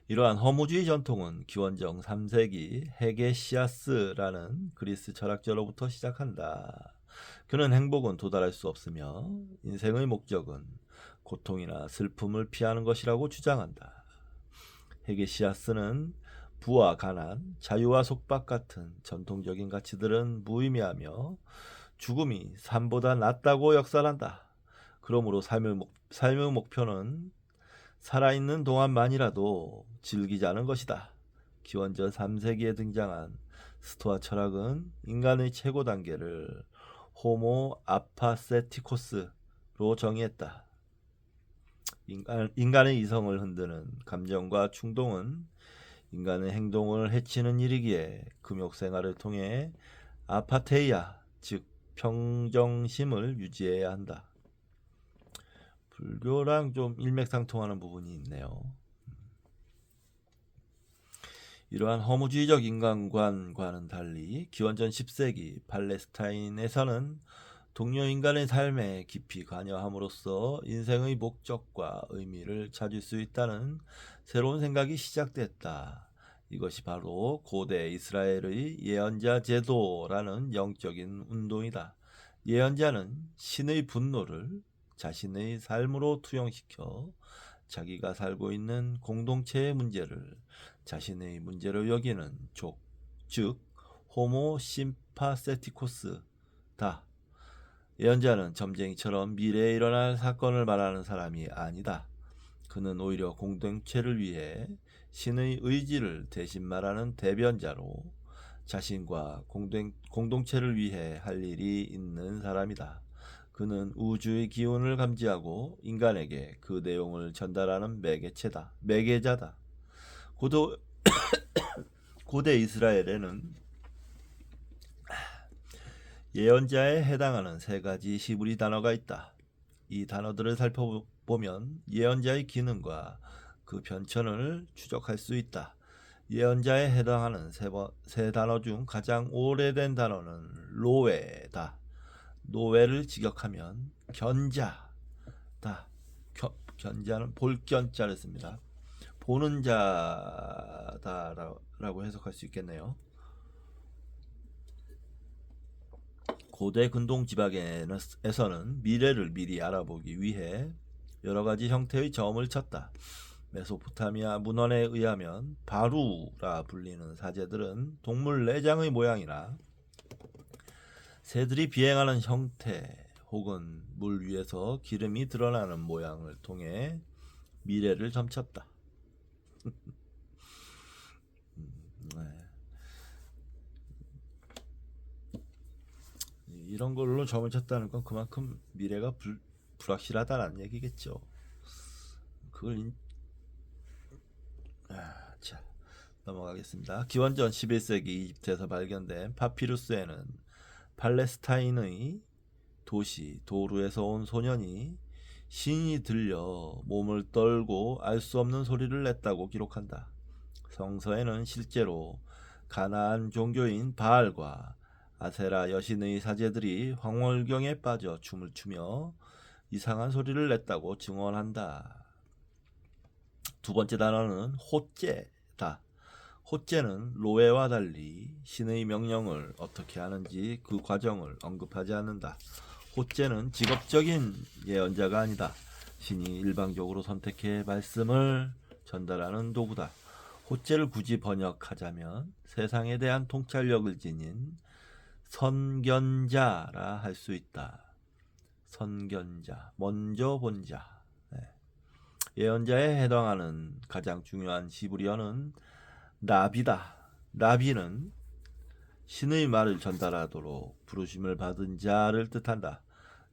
이러한 허무주의 전통은 기원전 3세기 헤게시아스라는 그리스 철학자로부터 시작한다. 그는 행복은 도달할 수 없으며 인생의 목적은 고통이나 슬픔을 피하는 것이라고 주장한다. 헤게시아스는 부와 가난, 자유와 속박 같은 전통적인 가치들은 무의미하며 죽음이 삶보다 낫다고 역설한다. 그러므로 삶의 목표는 살아있는 동안만이라도 즐기자는 것이다. 기원전 3세기에 등장한 스토아 철학은 인간의 최고 단계를 호모 아파세티코스로 정의했다. 인간의 이성을 흔드는 감정과 충동은 인간의 행동을 해치는 일이기에 금욕생활을 통해 아파테이아, 즉 평정심을 유지해야 한다. 불교랑 좀 일맥상통하는 부분이 있네요. 이러한 허무주의적 인간관과는 달리 기원전 10세기 팔레스타인에서는 동료 인간의 삶에 깊이 관여함으로써 인생의 목적과 의미를 찾을 수 있다는 새로운 생각이 시작됐다. 이것이 바로 고대 이스라엘의 예언자 제도라는 영적인 운동이다. 예언자는 신의 분노를 자신의 삶으로 투영시켜 자기가 살고 있는 공동체의 문제를 자신의 문제로 여기는 족, 즉 호모 심파세티코스다. 예언자는 점쟁이처럼 미래에 일어날 사건을 말하는 사람이 아니다. 그는 오히려 공동체를 위해 신의 의지를 대신 말하는 대변자로 자신과 공동체를 위해 할 일이 있는 사람이다. 그는 우주의 기운을 감지하고 인간에게 그 내용을 전달하는 매개자다. 고대 이스라엘에는 예언자에 해당하는 세 가지 히브리 단어가 있다. 이 단어들을 살펴보면 예언자의 기능과 그 변천을 추적할 수 있다. 예언자에 해당하는 세 단어 중 가장 오래된 단어는 로에다. 노웨를 직역하면 견자다. 견자는 볼견자를 씁니다. 보는 자다라고 해석할 수 있겠네요. 고대 근동 지방에서는 미래를 미리 알아보기 위해 여러 가지 형태의 점을 쳤다. 메소포타미아 문헌에 의하면 바루라 불리는 사제들은 동물 내장의 모양이나 새들이 비행하는 형태 혹은 물 위에서 기름이 드러나는 모양을 통해 미래를 점쳤다. 이런 걸로 점을 쳤다는 건 그만큼 미래가 불확실하다는 얘기겠죠. 그걸 자, 넘어가겠습니다. 기원전 11세기 이집트에서 발견된 파피루스에는 팔레스타인의 도시 도루에서 온 소년이 신이 들려 몸을 떨고 알 수 없는 소리를 냈다고 기록한다. 성서에는 실제로 가나안 종교인 바알과 아세라 여신의 사제들이 황홀경에 빠져 춤을 추며 이상한 소리를 냈다고 증언한다. 두 번째 단어는 호째다. 호째는 로에와 달리 신의 명령을 어떻게 하는지 그 과정을 언급하지 않는다. 호째는 직업적인 예언자가 아니다. 신이 일방적으로 선택해 말씀을 전달하는 도구다. 호째를 굳이 번역하자면 세상에 대한 통찰력을 지닌 선견자라 할 수 있다. 선견자, 먼저 본 자. 예언자에 해당하는 가장 중요한 히브리어는 나비다. 나비는 신의 말을 전달하도록 부르심을 받은 자를 뜻한다.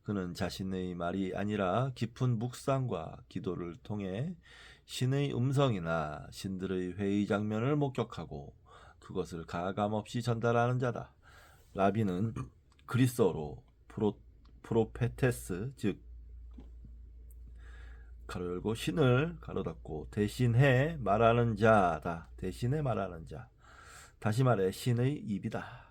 그는 자신의 말이 아니라 깊은 묵상과 기도를 통해 신의 음성이나 신들의 회의 장면을 목격하고 그것을 가감없이 전달하는 자다. 라비는 그리스어로 프로페테스, 즉 가로 열고 신을 가로 닫고 대신해 말하는 자다. 대신해 말하는 자. 다시 말해 신의 입이다.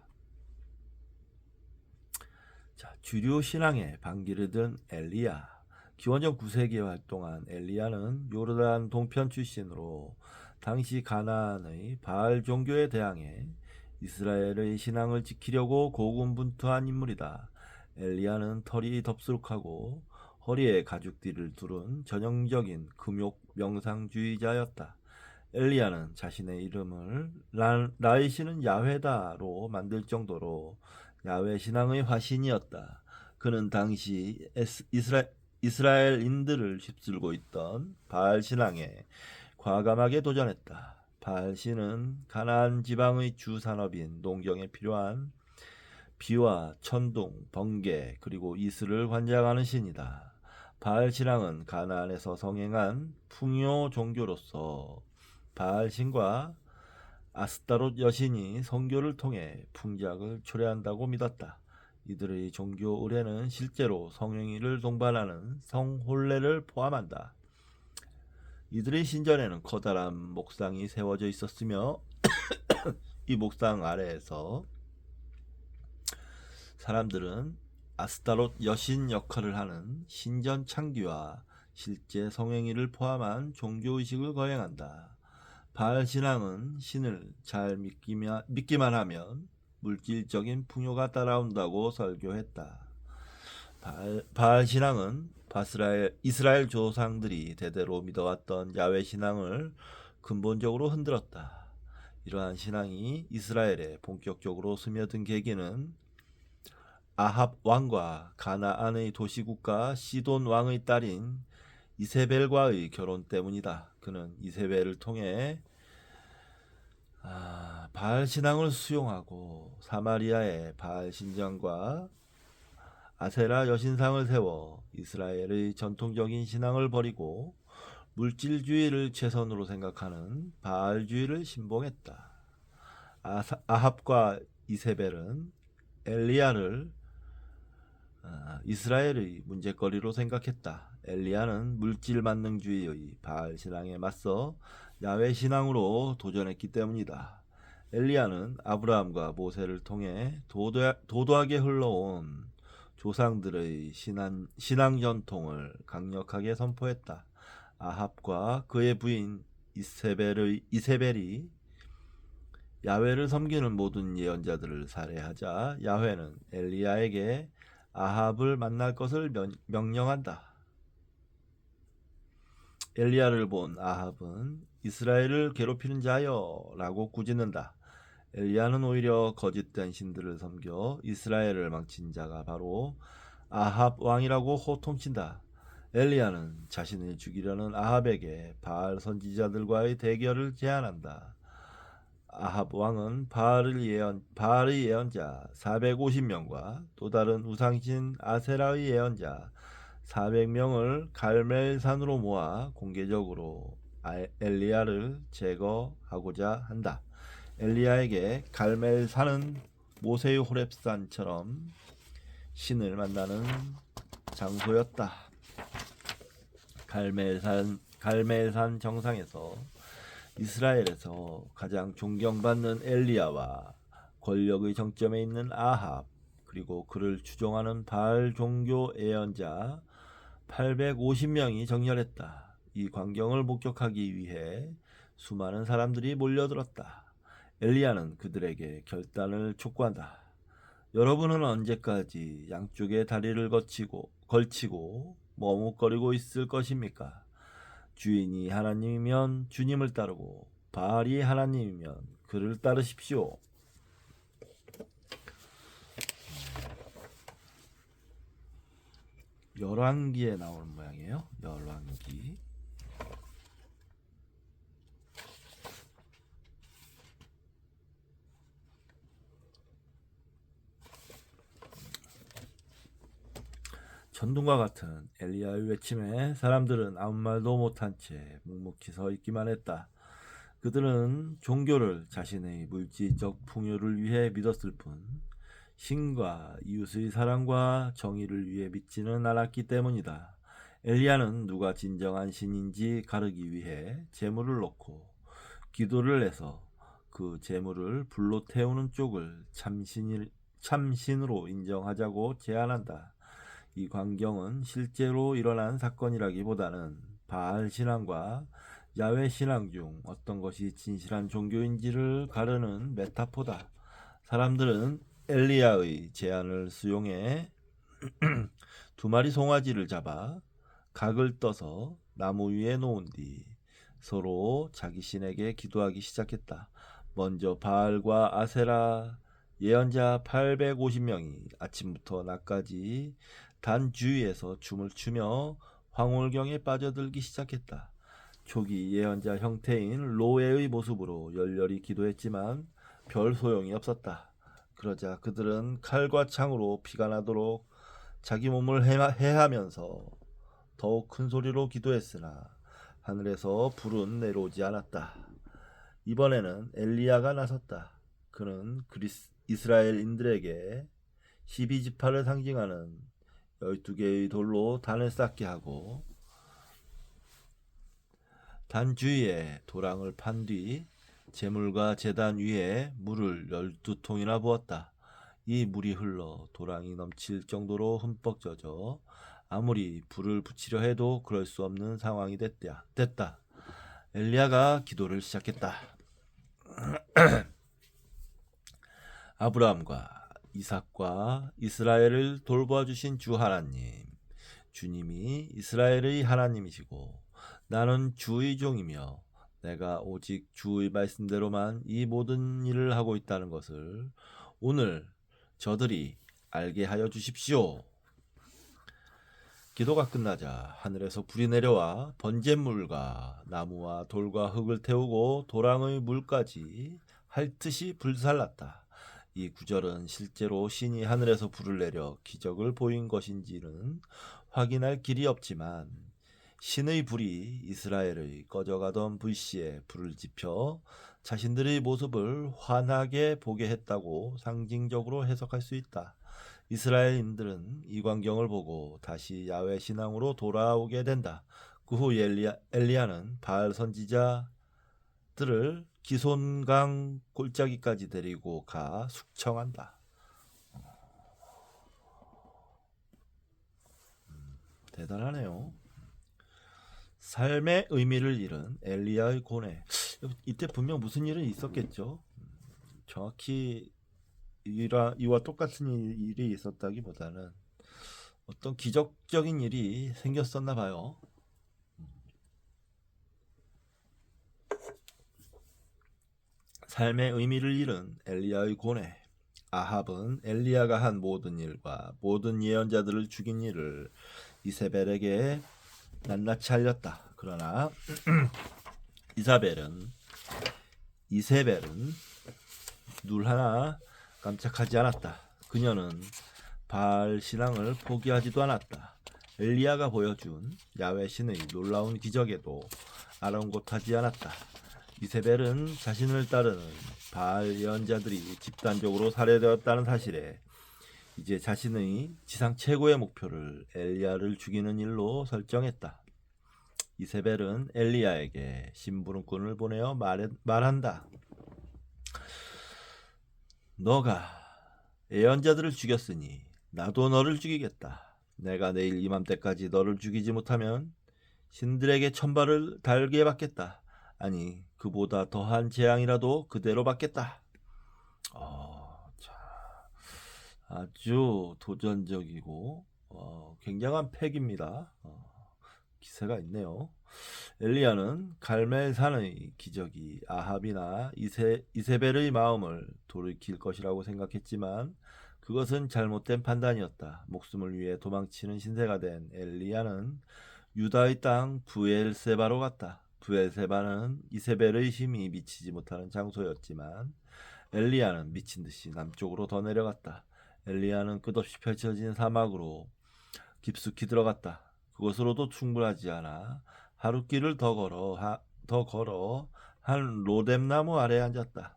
자, 주류 신앙의 반기를 든 엘리야. 기원전 9세기에 활동한 엘리야는 요르단 동편 출신으로 당시 가나안의 바알 종교에 대항해 이스라엘의 신앙을 지키려고 고군분투한 인물이다. 엘리야는 털이 덥수룩하고 허리에 가죽띠를 두른 전형적인 금욕 명상주의자였다. 엘리야는 자신의 이름을 라이시는 야훼다로 만들 정도로 야훼 신앙의 화신이었다. 그는 당시 이스라엘인들을 휩쓸고 있던 바알 신앙에 과감하게 도전했다. 바알 신은 가나안 지방의 주 산업인 농경에 필요한 비와 천둥, 번개, 그리고 이슬을 관장하는 신이다. 바알 신앙은 가나안에서 성행한 풍요 종교로서 바알 신과 아스타롯 여신이 성교를 통해 풍작을 초래한다고 믿었다. 이들의 종교 의례는 실제로 성행위를 동반하는 성혼례를 포함한다. 이들의 신전에는 커다란 목상이 세워져 있었으며 이 목상 아래에서 사람들은 아스타롯 여신 역할을 하는 신전 창기와 실제 성행위를 포함한 종교의식을 거행한다. 바알 신앙은 신을 잘 믿기만 하면 물질적인 풍요가 따라온다고 설교했다. 바알 신앙은 이스라엘 조상들이 대대로 믿어왔던 야훼 신앙을 근본적으로 흔들었다. 이러한 신앙이 이스라엘에 본격적으로 스며든 계기는 아합 왕과 가나안의 도시국가 시돈 왕의 딸인 이세벨과의 결혼 때문이다. 그는 이세벨을 통해 바알 신앙을 수용하고 사마리아에 바알 신전과 아세라 여신상을 세워 이스라엘의 전통적인 신앙을 버리고 물질주의를 최선으로 생각하는 바알주의를 신봉했다. 아합과 이세벨은 엘리야를 이스라엘의 문제거리로 생각했다. 엘리야는 물질 만능주의의 바알 신앙에 맞서 야훼 신앙으로 도전했기 때문이다. 엘리야는 아브라함과 모세를 통해 도도하게 흘러온 조상들의 신앙 전통을 강력하게 선포했다. 아합과 그의 부인 이세벨이 야훼를 섬기는 모든 예언자들을 살해하자 야훼는 엘리야에게 아합을 만날 것을 명령한다. 엘리야를 본 아합은 이스라엘을 괴롭히는 자여 라고 꾸짖는다. 엘리야는 오히려 거짓된 신들을 섬겨 이스라엘을 망친 자가 바로 아합 왕이라고 호통친다. 엘리야는 자신을 죽이려는 아합에게 바알 선지자들과의 대결을 제안한다. 아합 왕은 바알의 예언자 450명과 또 다른 우상신 아세라의 예언자 400명을 갈멜산으로 모아 공개적으로 엘리야를 제거하고자 한다. 엘리야에게 갈멜산은 모세의 호렙산처럼 신을 만나는 장소였다. 갈멜산 정상에서 이스라엘에서 가장 존경받는 엘리야와 권력의 정점에 있는 아합, 그리고 그를 추종하는 바알 종교 예언자 850명이 정렬했다. 이 광경을 목격하기 위해 수많은 사람들이 몰려들었다. 엘리야는 그들에게 결단을 촉구한다. 여러분은 언제까지 양쪽의 다리를 걸치고 머뭇거리고 있을 것입니까? 주인이 하나님이면 주님을 따르고 바알이 하나님이면 그를 따르십시오. 열왕기에 나오는 모양이에요. 열왕기. 천둥과 같은 엘리야의 외침에 사람들은 아무 말도 못한 채 묵묵히 서 있기만 했다. 그들은 종교를 자신의 물질적 풍요를 위해 믿었을 뿐 신과 이웃의 사랑과 정의를 위해 믿지는 않았기 때문이다. 엘리야는 누가 진정한 신인지 가르기 위해 제물을 놓고 기도를 해서 그 제물을 불로 태우는 쪽을 참신으로 인정하자고 제안한다. 이 광경은 실제로 일어난 사건이라기보다는 바알 신앙과 야훼 신앙 중 어떤 것이 진실한 종교인지를 가르는 메타포다. 사람들은 엘리야의 제안을 수용해 2마리 송아지를 잡아 각을 떠서 나무 위에 놓은 뒤 서로 자기 신에게 기도하기 시작했다. 먼저 바알과 아세라 예언자 850명이 아침부터 낮까지 단 주위에서 춤을 추며 황홀경에 빠져들기 시작했다. 초기 예언자 형태인 로에의 모습으로 열렬히 기도했지만 별 소용이 없었다. 그러자 그들은 칼과 창으로 피가 나도록 자기 몸을 해하면서 더욱 큰 소리로 기도했으나 하늘에서 불은 내려오지 않았다. 이번에는 엘리야가 나섰다. 그는 이스라엘인들에게 12지파를 상징하는 12개의 돌로 단을 쌓게 하고 단 주위에 도랑을 판 뒤 제물과 제단 위에 물을 12통이나 부었다. 이 물이 흘러 도랑이 넘칠 정도로 흠뻑 젖어 아무리 불을 붙이려 해도 그럴 수 없는 상황이 됐다. 엘리야가 기도를 시작했다. 아브라함과 이삭과 이스라엘을 돌보아 주신 주 하나님, 주님이 이스라엘의 하나님이시고 나는 주의 종이며 내가 오직 주의 말씀대로만 이 모든 일을 하고 있다는 것을 오늘 저들이 알게 하여 주십시오. 기도가 끝나자 하늘에서 불이 내려와 번제물과 나무와 돌과 흙을 태우고 도랑의 물까지 핥듯이 불살랐다. 이 구절은 실제로 신이 하늘에서 불을 내려 기적을 보인 것인지는 확인할 길이 없지만 신의 불이 이스라엘의 꺼져가던 불씨에 불을 지펴 자신들의 모습을 환하게 보게 했다고 상징적으로 해석할 수 있다. 이스라엘인들은 이 광경을 보고 다시 야훼 신앙으로 돌아오게 된다. 그 후 엘리야는 바알 선지자들을 기손강 골짜기까지 데리고 가 숙청한다. 대단하네요. 삶의 의미를 잃은 엘리야의 고뇌. 이때 분명 무슨 일은 있었겠죠. 정확히 이와 똑같은 일이 있었다기보다는 어떤 기적적인 일이 생겼었나 봐요. 삶의 의미를 잃은 엘리야의 고뇌. 아합은 엘리야가 한 모든 일과 모든 예언자들을 죽인 일을 이세벨에게 낱낱이 알렸다. 그러나 이세벨은 눈 하나 깜짝하지 않았다. 그녀는 바알 신앙을 포기하지도 않았다. 엘리야가 보여준 야훼 신의 놀라운 기적에도 아랑곳하지 않았다. 이세벨은 자신을 따르는 바알 예언자들이 집단적으로 살해되었다는 사실에 이제 자신의 지상 최고의 목표를 엘리야를 죽이는 일로 설정했다. 이세벨은 엘리야에게 심부름꾼을 보내어 말한다. 너가 예언자들을 죽였으니 나도 너를 죽이겠다. 내가 내일 이맘때까지 너를 죽이지 못하면 신들에게 천벌을 달게 받겠다. 아니, 그보다 더한 재앙이라도 그대로 받겠다. 자, 아주 도전적이고 굉장한 팩입니다. 기세가 있네요. 엘리야는 갈멜산의 기적이 아합이나 이세벨의 마음을 돌이킬 것이라고 생각했지만 그것은 잘못된 판단이었다. 목숨을 위해 도망치는 신세가 된 엘리야는 유다의 땅 브엘세바로 갔다. 브엘세바는 이세벨의 힘이 미치지 못하는 장소였지만 엘리야는 미친 듯이 남쪽으로 더 내려갔다. 엘리야는 끝없이 펼쳐진 사막으로 깊숙이 들어갔다. 그것으로도 충분하지 않아 하룻길을 더 걸어 한 로뎀나무 아래에 앉았다.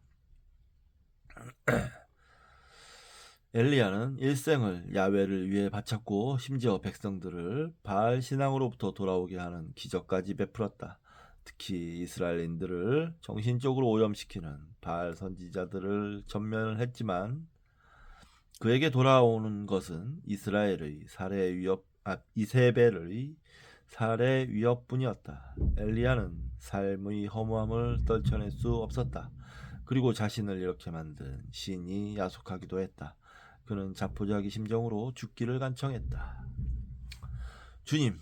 엘리야는 일생을 야훼를 위해 바쳤고 심지어 백성들을 바알 신앙으로부터 돌아오게 하는 기적까지 베풀었다. 특히 이스라엘인들을 정신적으로 오염시키는 바알 선지자들을 전면했지만 그에게 돌아오는 것은 이세벨의 살해 위협뿐이었다. 엘리야는 삶의 허무함을 떨쳐낼 수 없었다. 그리고 자신을 이렇게 만든 신이 야속하기도 했다. 그는 자포자기 심정으로 죽기를 간청했다. 주님,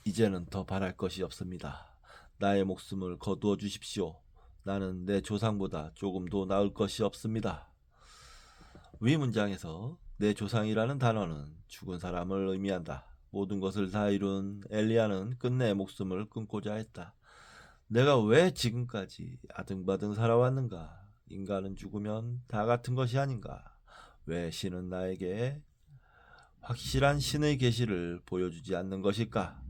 이제는 더 바랄 것이 없습니다. 나의 목숨을 거두어 주십시오. 나는 내 조상보다 조금도 나을 것이 없습니다. 위 문장에서 내 조상이라는 단어는 죽은 사람을 의미한다. 모든 것을 다 이룬 엘리야는 끝내 목숨을 끊고자 했다. 내가 왜 지금까지 아등바등 살아왔는가? 인간은 죽으면 다 같은 것이 아닌가? 왜 신은 나에게 확실한 신의 계시를 보여주지 않는 것일까?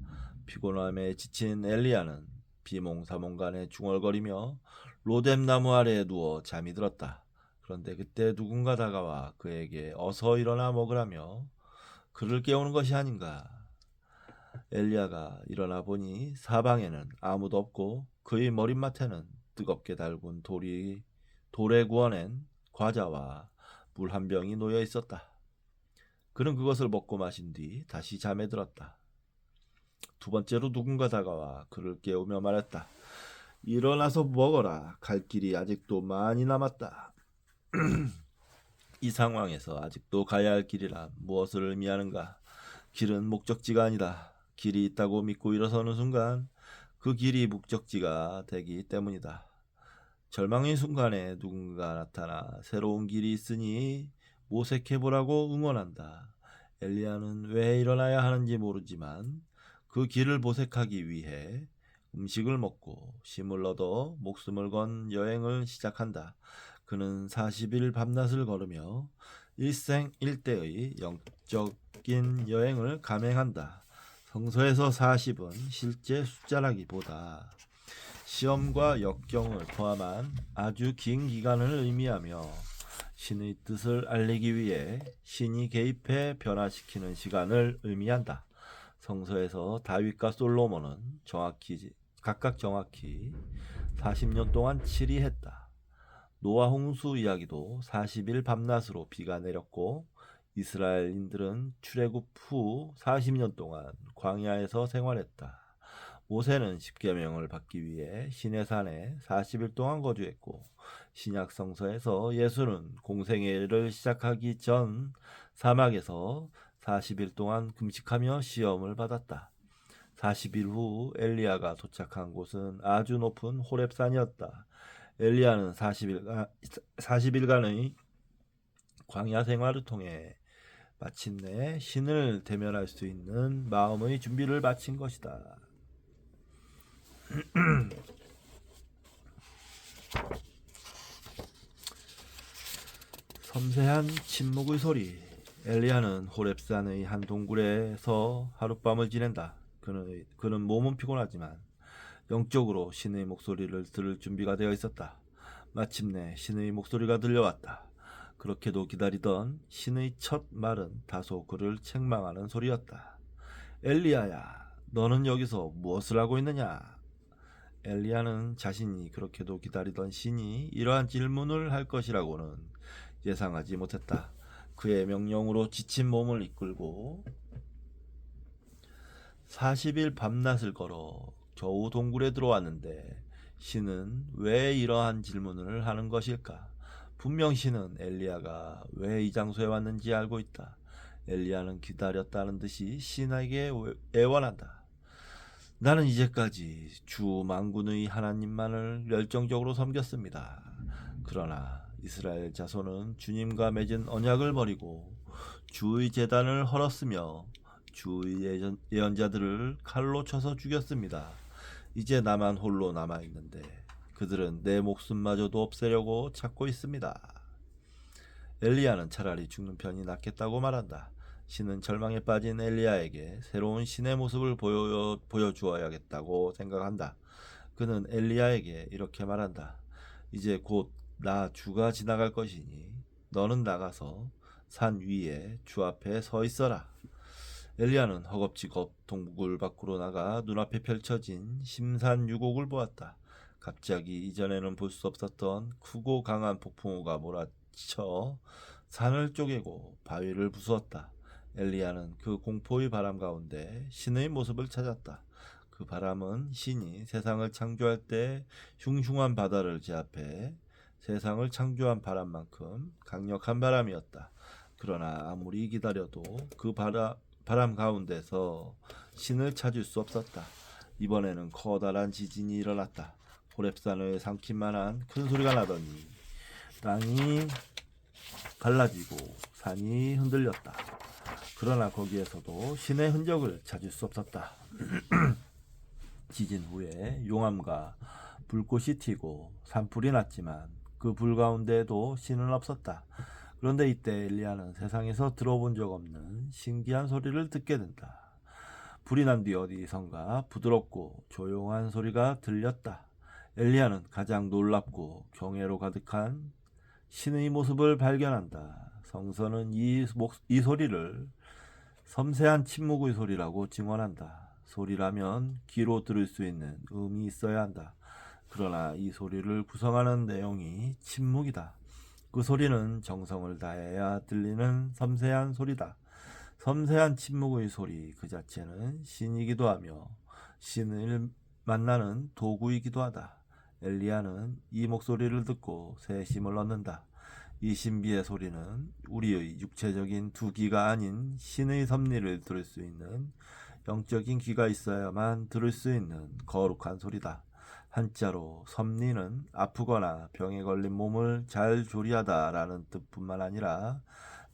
피곤함에 지친 엘리야는 비몽사몽간에 중얼거리며 로뎀나무 아래에 누워 잠이 들었다. 그런데 그때 누군가 다가와 그에게 어서 일어나 먹으라며 그를 깨우는 것이 아닌가. 엘리야가 일어나 보니 사방에는 아무도 없고 그의 머릿맡에는 뜨겁게 달군 돌에 구워낸 과자와 물 한 병이 놓여 있었다. 그는 그것을 먹고 마신 뒤 다시 잠에 들었다. 두 번째로 누군가 다가와 그를 깨우며 말했다. 일어나서 먹어라. 갈 길이 아직도 많이 남았다. 이 상황에서 아직도 가야 할 길이란 무엇을 의미하는가? 길은 목적지가 아니다. 길이 있다고 믿고 일어서는 순간 그 길이 목적지가 되기 때문이다. 절망의 순간에 누군가 나타나 새로운 길이 있으니 모색해보라고 응원한다. 엘리야는 왜 일어나야 하는지 모르지만 그 길을 모색하기 위해 음식을 먹고 힘을 얻어 목숨을 건 여행을 시작한다. 그는 40일 밤낮을 걸으며 일생일대의 영적인 여행을 감행한다. 성서에서 40은 실제 숫자라기보다 시험과 역경을 포함한 아주 긴 기간을 의미하며 신의 뜻을 알리기 위해 신이 개입해 변화시키는 시간을 의미한다. 성서에서 다윗과 솔로몬은 각각 정확히 40년 동안 치리했다. 노아 홍수 이야기도 40일 밤낮으로 비가 내렸고 이스라엘인들은 출애굽 후 40년 동안 광야에서 생활했다. 모세는 십계명을 받기 위해 시내산에 40일 동안 거주했고 신약 성서에서 예수는 공생애를 시작하기 전 사막에서 40일 동안 금식하며 시험을 받았다. 40일 후 엘리야가 도착한 곳은 아주 높은 호렙산이었다. 엘리야는 40일간의 광야 생활을 통해 마침내 신을 대면할 수 있는 마음의 준비를 마친 것이다. 섬세한 침묵의 소리. 엘리야는 호렙산의 한 동굴에서 하룻밤을 지낸다. 그는 몸은 피곤하지만 영적으로 신의 목소리를 들을 준비가 되어 있었다. 마침내 신의 목소리가 들려왔다. 그렇게도 기다리던 신의 첫 말은 다소 그를 책망하는 소리였다. 엘리야야, 너는 여기서 무엇을 하고 있느냐? 엘리야는 자신이 그렇게도 기다리던 신이 이러한 질문을 할 것이라고는 예상하지 못했다. 그의 명령으로 지친 몸을 이끌고 40일 밤낮을 걸어 겨우 동굴에 들어왔는데 신은 왜 이러한 질문을 하는 것일까? 분명 신은 엘리야가 왜 이 장소에 왔는지 알고 있다. 엘리야는 기다렸다는 듯이 신에게 애원한다. 나는 이제까지 주 만군의 하나님만을 열정적으로 섬겼습니다. 그러나 이스라엘 자손은 주님과 맺은 언약을 버리고 주의 제단을 헐었으며 주의 예언자들을 칼로 쳐서 죽였습니다. 이제 나만 홀로 남아있는데 그들은 내 목숨마저도 없애려고 찾고 있습니다. 엘리야는 차라리 죽는 편이 낫겠다고 말한다. 신은 절망에 빠진 엘리야에게 새로운 신의 모습을 보여주어야겠다고 생각한다. 그는 엘리야에게 이렇게 말한다. 이제 곧 나 주가 지나갈 것이니 너는 나가서 산 위에 주 앞에 서 있어라. 엘리야는 허겁지겁 동굴 밖으로 나가 눈앞에 펼쳐진 심산유곡을 보았다. 갑자기 이전에는 볼 수 없었던 크고 강한 폭풍우가 몰아쳐 산을 쪼개고 바위를 부수었다. 엘리야는 그 공포의 바람 가운데 신의 모습을 찾았다. 그 바람은 신이 세상을 창조할 때 흉흉한 바다를 제압해 세상을 창조한 바람만큼 강력한 바람이었다. 그러나 아무리 기다려도 그 바람 가운데서 신을 찾을 수 없었다. 이번에는 커다란 지진이 일어났다. 호렙산을 삼킬 만한 큰 소리가 나더니 땅이 갈라지고 산이 흔들렸다. 그러나 거기에서도 신의 흔적을 찾을 수 없었다. 지진 후에 용암과 불꽃이 튀고 산불이 났지만 그 불 가운데에도 신은 없었다. 그런데 이때 엘리야는 세상에서 들어본 적 없는 신기한 소리를 듣게 된다. 불이 난 뒤 어디선가 부드럽고 조용한 소리가 들렸다. 엘리야는 가장 놀랍고 경애로 가득한 신의 모습을 발견한다. 성서는 이 소리를 섬세한 침묵의 소리라고 증언한다. 소리라면 귀로 들을 수 있는 음이 있어야 한다. 그러나 이 소리를 구성하는 내용이 침묵이다. 그 소리는 정성을 다해야 들리는 섬세한 소리다. 섬세한 침묵의 소리 그 자체는 신이기도 하며 신을 만나는 도구이기도 하다. 엘리야는 이 목소리를 듣고 새 힘을 얻는다. 이 신비의 소리는 우리의 육체적인 두 귀가 아닌 신의 섭리를 들을 수 있는 영적인 귀가 있어야만 들을 수 있는 거룩한 소리다. 한자로 섭리는 아프거나 병에 걸린 몸을 잘 조리하다라는 뜻뿐만 아니라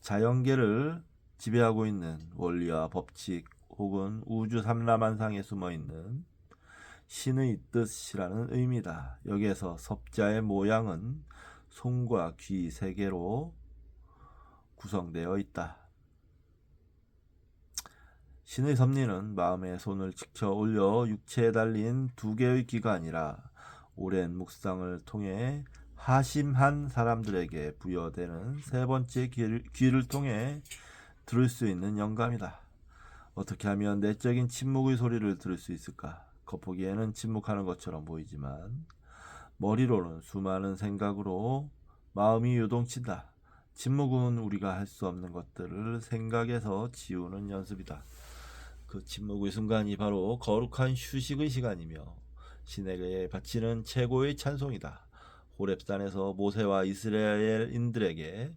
자연계를 지배하고 있는 원리와 법칙 혹은 우주 삼라만상에 숨어있는 신의 뜻이라는 의미다. 여기에서 섭자의 모양은 손과 귀 세 개로 구성되어 있다. 신의 섭리는 마음의 손을 직접 올려 육체에 달린 두 개의 귀가 아니라 오랜 묵상을 통해 하심한 사람들에게 부여되는 세 번째 귀를 통해 들을 수 있는 영감이다. 어떻게 하면 내적인 침묵의 소리를 들을 수 있을까? 겉보기에는 침묵하는 것처럼 보이지만 머리로는 수많은 생각으로 마음이 요동친다. 침묵은 우리가 할 수 없는 것들을 생각에서 지우는 연습이다. 그 침묵의 순간이 바로 거룩한 휴식의 시간이며 신에게 바치는 최고의 찬송이다. 호렙산에서 모세와 이스라엘인들에게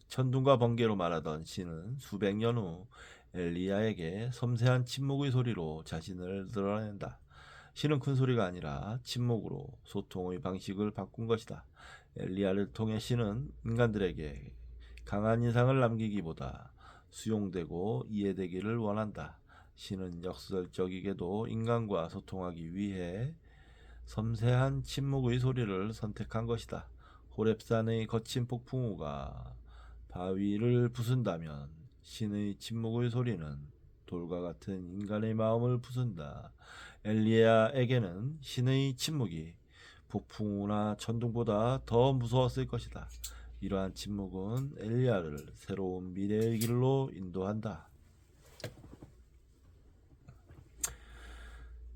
천둥과 번개로 말하던 신은 수백 년 후 엘리야에게 섬세한 침묵의 소리로 자신을 드러낸다. 신은 큰 소리가 아니라 침묵으로 소통의 방식을 바꾼 것이다. 엘리야를 통해 신은 인간들에게 강한 인상을 남기기보다 수용되고 이해되기를 원한다. 신은 역설적이게도 인간과 소통하기 위해 섬세한 침묵의 소리를 선택한 것이다. 호렙산의 거친 폭풍우가 바위를 부순다면 신의 침묵의 소리는 돌과 같은 인간의 마음을 부순다. 엘리야에게는 신의 침묵이 폭풍우나 천둥보다 더 무서웠을 것이다. 이러한 침묵은 엘리야를 새로운 미래의 길로 인도한다.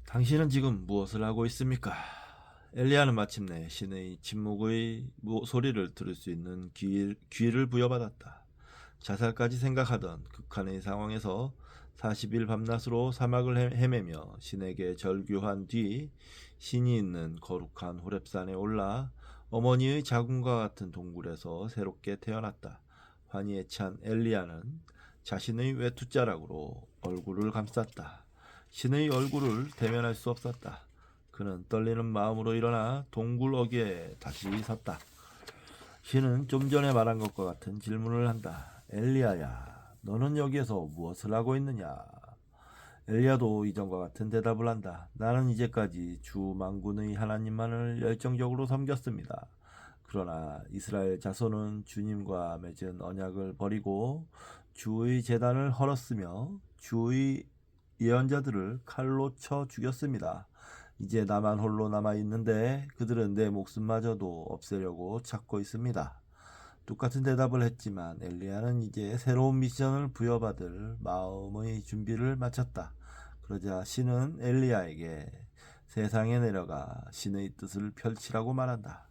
당신은 지금 무엇을 하고 있습니까? 엘리야는 마침내 신의 침묵의 소리를 들을 수 있는 귀를 부여받았다. 자살까지 생각하던 극한의 상황에서 40일 밤낮으로 사막을 헤매며 신에게 절규한 뒤 신이 있는 거룩한 호렙산에 올라 어머니의 자궁과 같은 동굴에서 새롭게 태어났다. 환희에 찬 엘리야는 자신의 외투자락으로 얼굴을 감쌌다. 신의 얼굴을 대면할 수 없었다. 그는 떨리는 마음으로 일어나 동굴 어귀에 다시 섰다. 신은 좀 전에 말한 것과 같은 질문을 한다. 엘리야야, 너는 여기에서 무엇을 하고 있느냐? 엘리야도 이전과 같은 대답을 한다. 나는 이제까지 주 만군의 하나님만을 열정적으로 섬겼습니다. 그러나 이스라엘 자손은 주님과 맺은 언약을 버리고 주의 제단을 헐었으며 주의 예언자들을 칼로 쳐 죽였습니다. 이제 나만 홀로 남아있는데 그들은 내 목숨마저도 없애려고 찾고 있습니다. 똑같은 대답을 했지만 엘리야는 이제 새로운 미션을 부여받을 마음의 준비를 마쳤다. 그러자 신은 엘리야에게 세상에 내려가 신의 뜻을 펼치라고 말한다.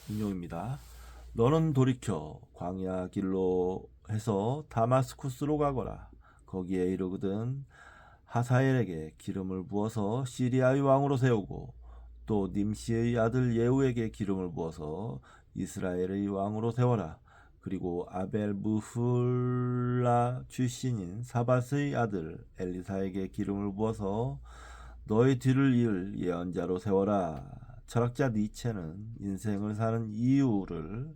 인용입니다. 너는 돌이켜 광야 길로 해서 다마스쿠스로 가거라. 거기에 이르거든 하사엘에게 기름을 부어서 시리아의 왕으로 세우고 또 님시의 아들 예후에게 기름을 부어서 이스라엘의 왕으로 세워라. 그리고 아벨 무훌라 출신인 사밧의 아들 엘리사에게 기름을 부어서 너의 뒤를 이을 예언자로 세워라. 철학자 니체는 인생을 사는 이유를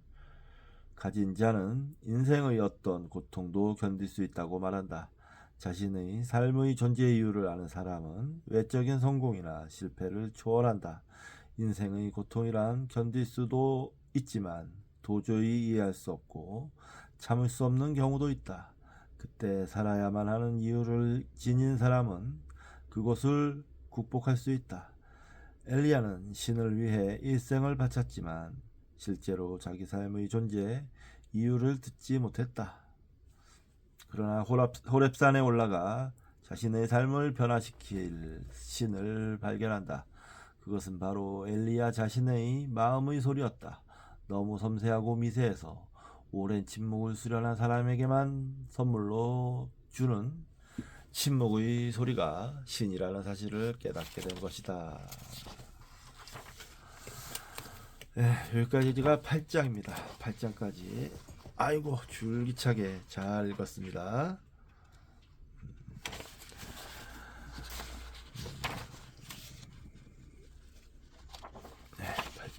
가진 자는 인생의 어떤 고통도 견딜 수 있다고 말한다. 자신의 삶의 존재 이유를 아는 사람은 외적인 성공이나 실패를 초월한다. 인생의 고통이란 견딜 수도 있지만 도저히 이해할 수 없고 참을 수 없는 경우도 있다. 그때 살아야만 하는 이유를 지닌 사람은 그것을 극복할 수 있다. 엘리야는 신을 위해 일생을 바쳤지만 실제로 자기 삶의 존재 이유를 듣지 못했다. 그러나 호렙산에 올라가 자신의 삶을 변화시킬 신을 발견한다. 그것은 바로 엘리야 자신의 마음의 소리였다. 너무 섬세하고 미세해서 오랜 침묵을 수련한 사람에게만 선물로 주는 침묵의 소리가 신이라는 사실을 깨닫게 된 것이다. 여기까지가 8장입니다. 8장까지 아이고 줄기차게 잘 읽었습니다.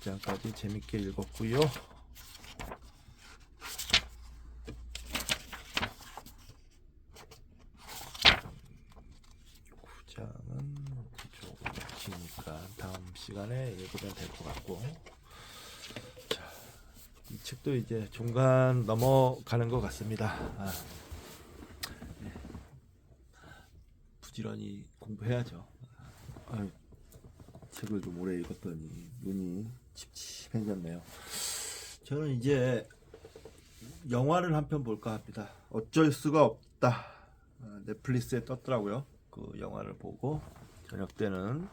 8장까지 재밌게 읽었고요. 9장은 조금 기니까 다음 시간에 읽으면 될 것 같고, 자, 이 책도 이제 중간 넘어가는 것 같습니다. 부지런히 공부해야죠. 책을 좀 오래 읽었더니 눈이 침침해졌네요. 저는 이제 영화를 한 편 볼까 합니다. 어쩔 수가 없다. 넷플릭스에 떴더라고요. 그 영화를 보고 저녁 때는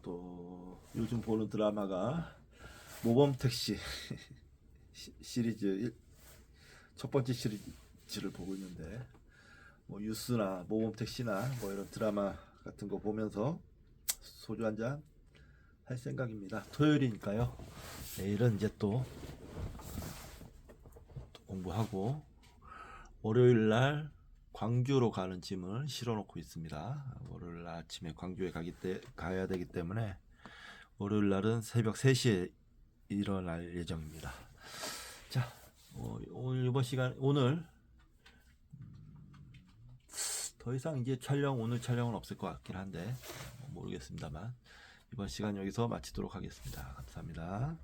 또 요즘 보는 드라마가 모범택시 시리즈 첫 번째 시리즈를 보고 있는데 뭐 뉴스나 모범택시나 뭐 이런 드라마 같은 거 보면서 소주 한 잔 할 생각입니다. 토요일이니까요. 내일은 이제 또 공부하고 월요일 날 광주로 가는 짐을 실어놓고 있습니다. 월요일 날 아침에 광주에 가야 되기 때문에 월요일 날은 새벽 3시에 일어날 예정입니다. 자, 오늘 이번 시간 오늘 더 이상 이제 오늘 촬영은 없을 것 같긴 한데 모르겠습니다만 이번 시간 여기서 마치도록 하겠습니다. 감사합니다.